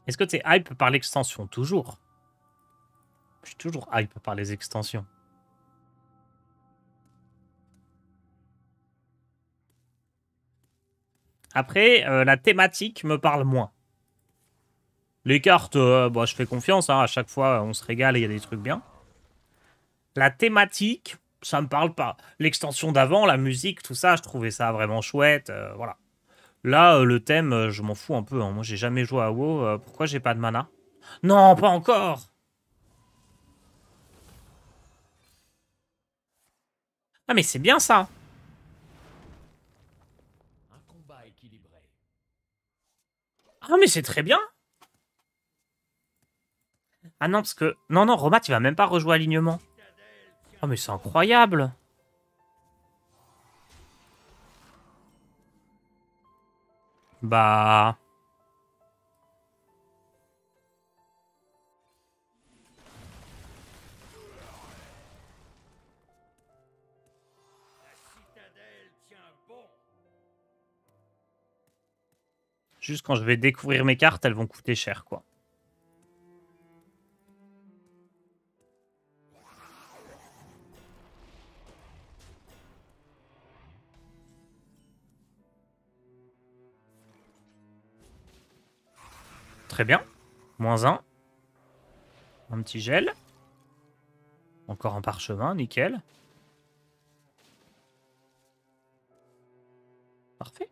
Est-ce que t'es hype par l'extension? Toujours. Je suis toujours hype par les extensions. Après, la thématique me parle moins. Les cartes, bon, je fais confiance, hein, à chaque fois on se régale et il y a des trucs bien. La thématique, ça me parle pas. L'extension d'avant, la musique, tout ça, je trouvais ça vraiment chouette, voilà. Là, le thème, je m'en fous un peu, hein. Moi, j'ai jamais joué à WoW, pourquoi j'ai pas de mana? Non, pas encore! Ah, mais c'est bien ça! Un combat équilibré. Ah, mais c'est très bien! Ah non, parce que... Non, non, Roma, tu vas même pas rejouer alignement. Ah, mais c'est incroyable! Bah... Citadelle tient bon. Juste quand je vais découvrir mes cartes, elles vont coûter cher, quoi. Très bien. -1. Un petit gel. Encore un parchemin, nickel. Parfait.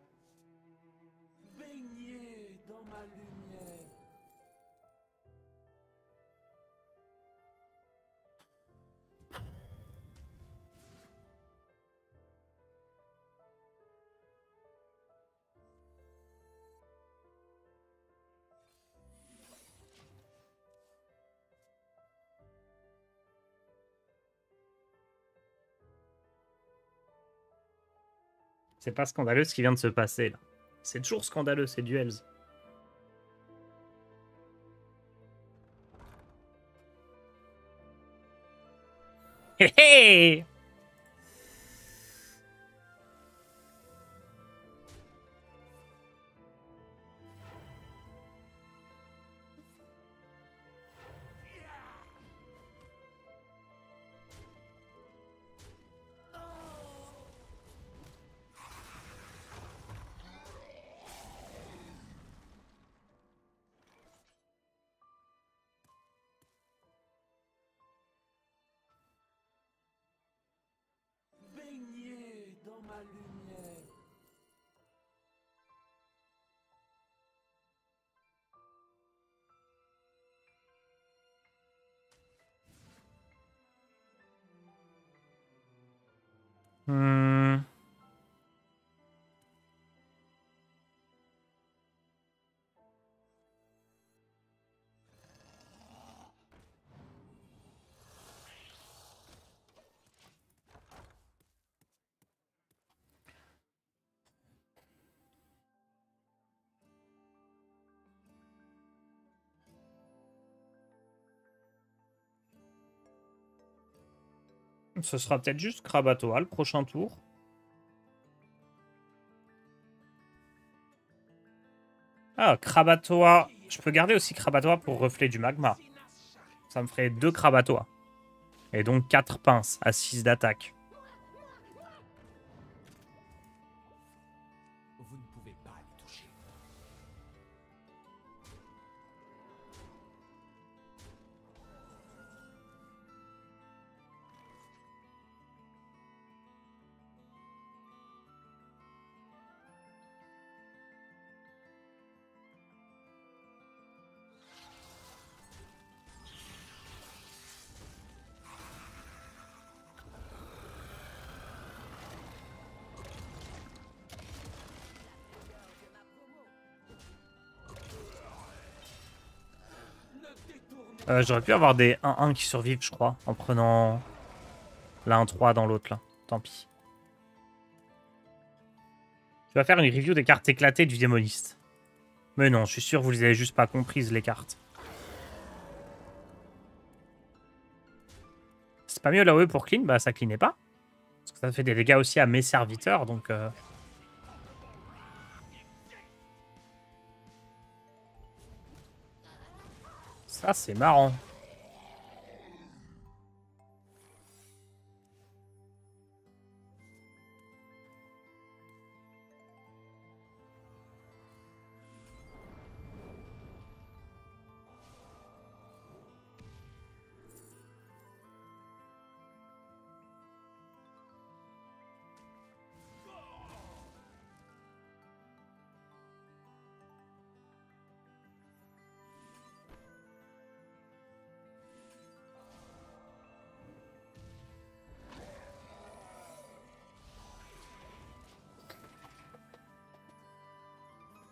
Baignez dans ma lumière. C'est pas scandaleux ce qui vient de se passer, là. C'est toujours scandaleux, ces duels. Hé hé! Baignez dans ma lumière. Hmm. Ce sera peut-être juste Krabatoa le prochain tour. Ah, Krabatoa. Je peux garder aussi Krabatoa pour reflet du magma. Ça me ferait 2 Krabatoa. Et donc 4 pinces à 6 d'attaque. Vous ne pouvez pas les toucher. J'aurais pu avoir des 1-1 qui survivent, je crois, en prenant la 1-3 dans l'autre, là. Tant pis. Tu vas faire une review des cartes éclatées du démoniste. Mais non, je suis sûr que vous les avez juste pas comprises, les cartes. C'est pas mieux là où pour clean? Bah ça cleanait pas. Parce que ça fait des dégâts aussi à mes serviteurs, donc... Ça, c'est marrant.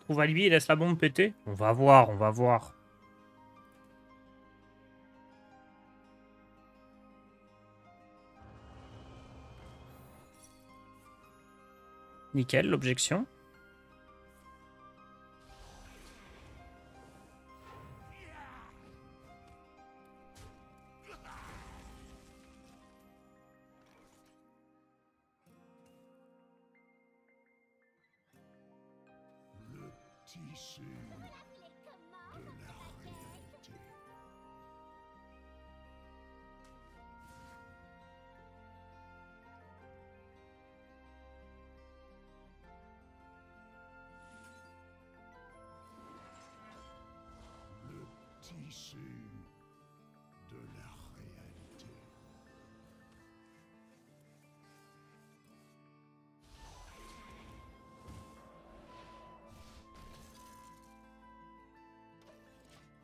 Trouve Alibi et laisse la bombe péter? On va voir, on va voir. Nickel, l'objection. Tissu de la réalité. Le tissu de la réalité.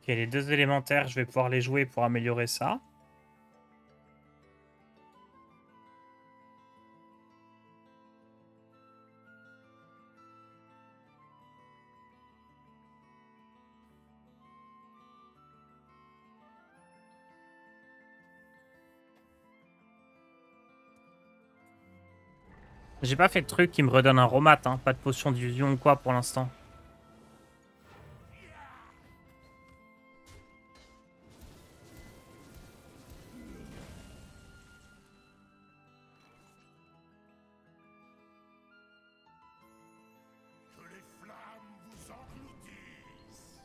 Ok, les deux élémentaires, je vais pouvoir les jouer pour améliorer ça. J'ai pas fait de truc qui me redonne un romat, hein. Pas de potion d'illusion ou quoi pour l'instant. Que les flammes vous engloutissent.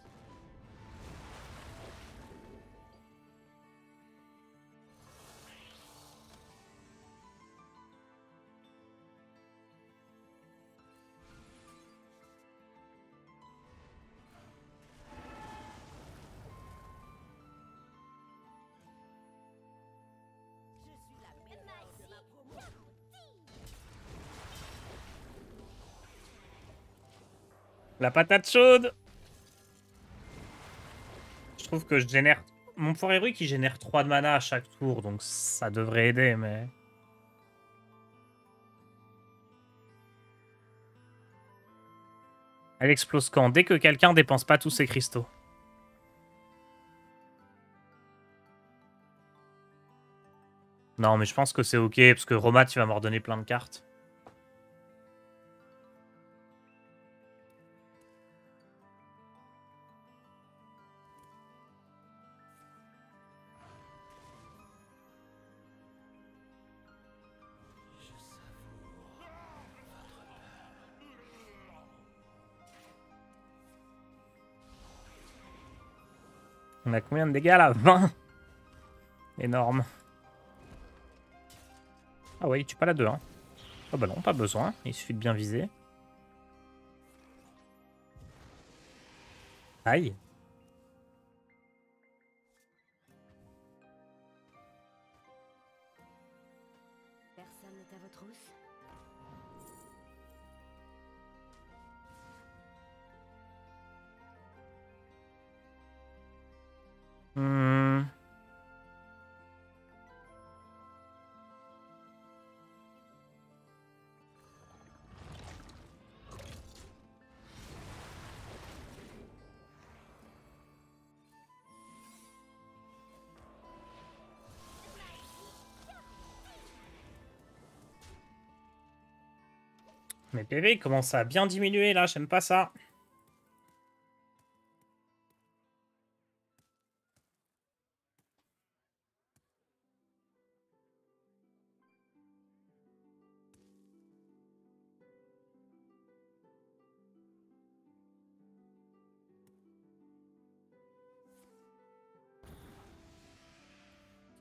La patate chaude! Je trouve que je génère... Mon pouvoir héroïque, il génère 3 de mana à chaque tour, donc ça devrait aider, mais... Elle explose quand? Dès que quelqu'un dépense pas tous ses cristaux. Non, mais je pense que c'est ok, parce que Romat, tu vas me redonner plein de cartes. On a combien de dégâts là? 20. Énorme. Ah ouais, il tue pas la 2, hein. Ah bah non, pas besoin. Il suffit de bien viser. Aïe. Personne n'est à votre housse? Hmm. Mes PV commencent à bien diminuer là, j'aime pas ça.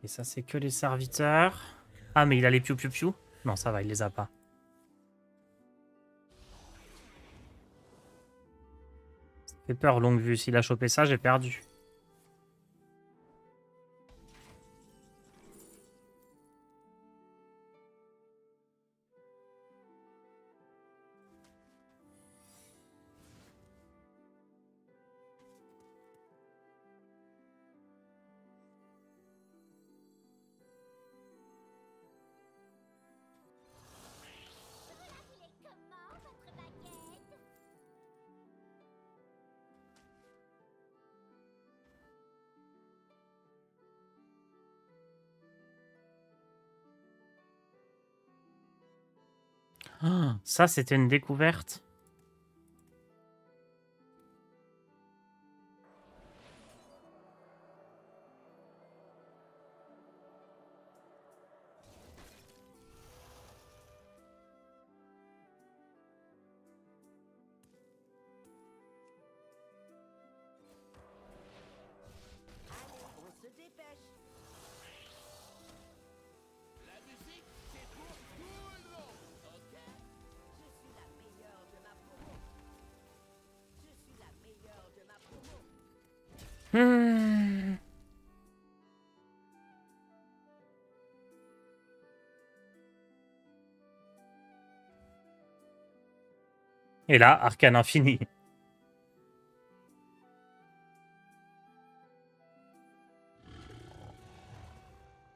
Et ça, c'est que les serviteurs. Ah, mais il a les piou-piou-piou? Non, ça va, il les a pas. Ça fait peur, longue vue. S'il a chopé ça, j'ai perdu. Ah, ça, c'était une découverte. On se dépêche. La musique, c'est pour tout le monde, ok? Je suis la meilleure de ma promo. Je suis la meilleure de ma promo. Hmm. Et là, Arcane Infini.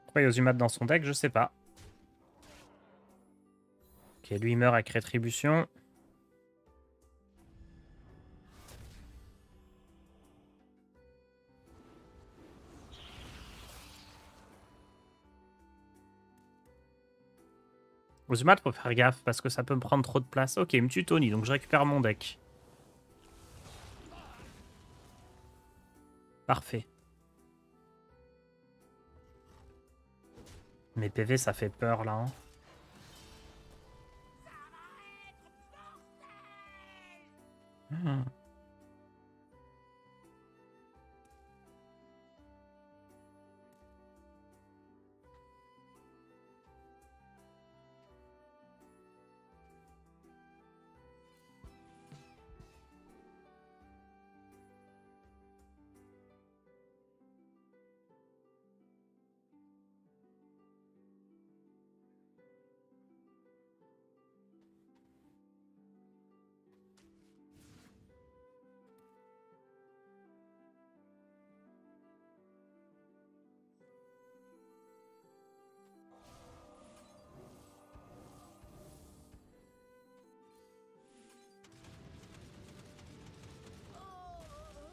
Pourquoi Yozumat dans son deck, je sais pas. Ok, lui il meurt avec rétribution. Yozumat, faut faire gaffe parce que ça peut me prendre trop de place. Ok, il me tue Tony, donc je récupère mon deck. Parfait. Mes PV, ça fait peur là. Hein. Hmm.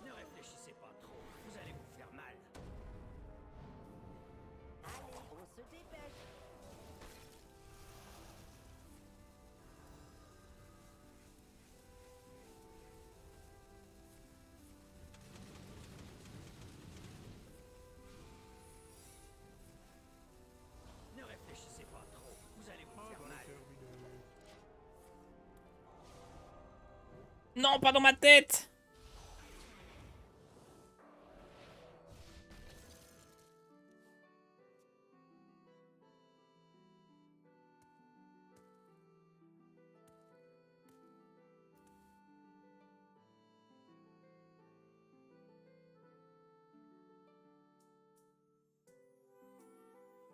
Ne réfléchissez pas trop, vous allez vous faire mal. Allez, on se dépêche. Ne réfléchissez pas trop, vous allez vous faire mal. Non, pas dans ma tête!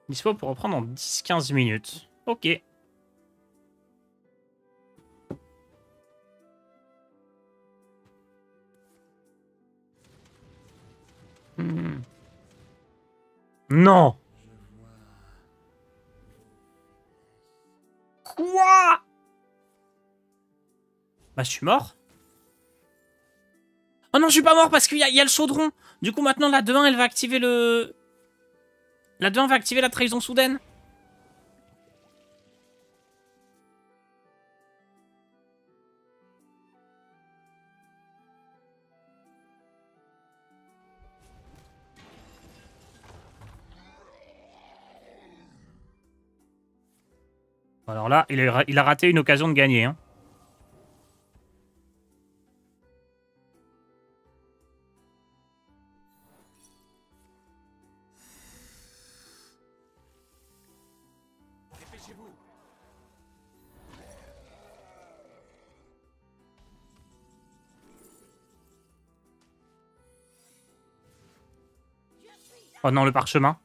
Dispo pour reprendre en 10-15 minutes. Ok. Hmm. Non. Quoi? Bah, je suis mort. Oh non, je suis pas mort parce qu'il y a le chaudron. Du coup, maintenant, la 2-1, elle va activer le... La 2-1 va activer la trahison soudaine. Alors là, il a raté une occasion de gagner. Hein. Dépêchez-vous. Oh non, le parchemin.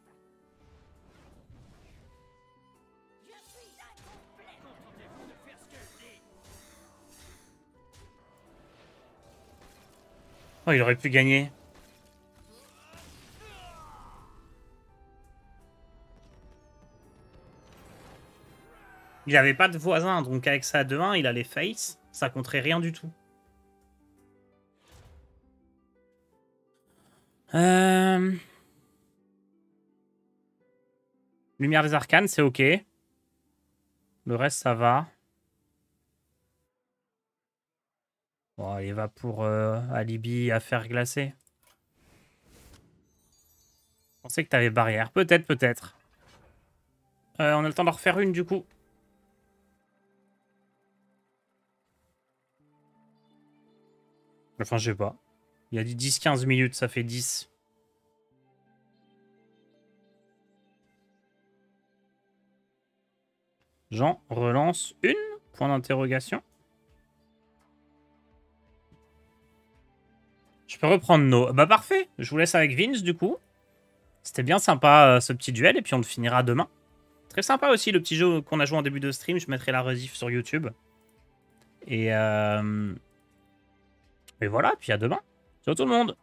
Oh, il aurait pu gagner. Il avait pas de voisin, donc avec ça à 2-1, il allait face. Ça compterait rien du tout. Lumière des arcanes, c'est ok. Le reste, ça va. Bon, il va pour alibi à faire glacer. Je pensais que t'avais barrière. Peut-être, peut-être. On a le temps d'en refaire une, du coup. Enfin, je sais pas. Il a dit 10-15 minutes, ça fait 10. Jean relance une. Point d'interrogation. Je peux reprendre nos... Bah parfait. Je vous laisse avec Vince, du coup. C'était bien sympa, ce petit duel. Et puis on le finira demain. Très sympa aussi, le petit jeu qu'on a joué en début de stream. Je mettrai la rediff sur YouTube. Et voilà. Puis à demain. Ciao tout le monde.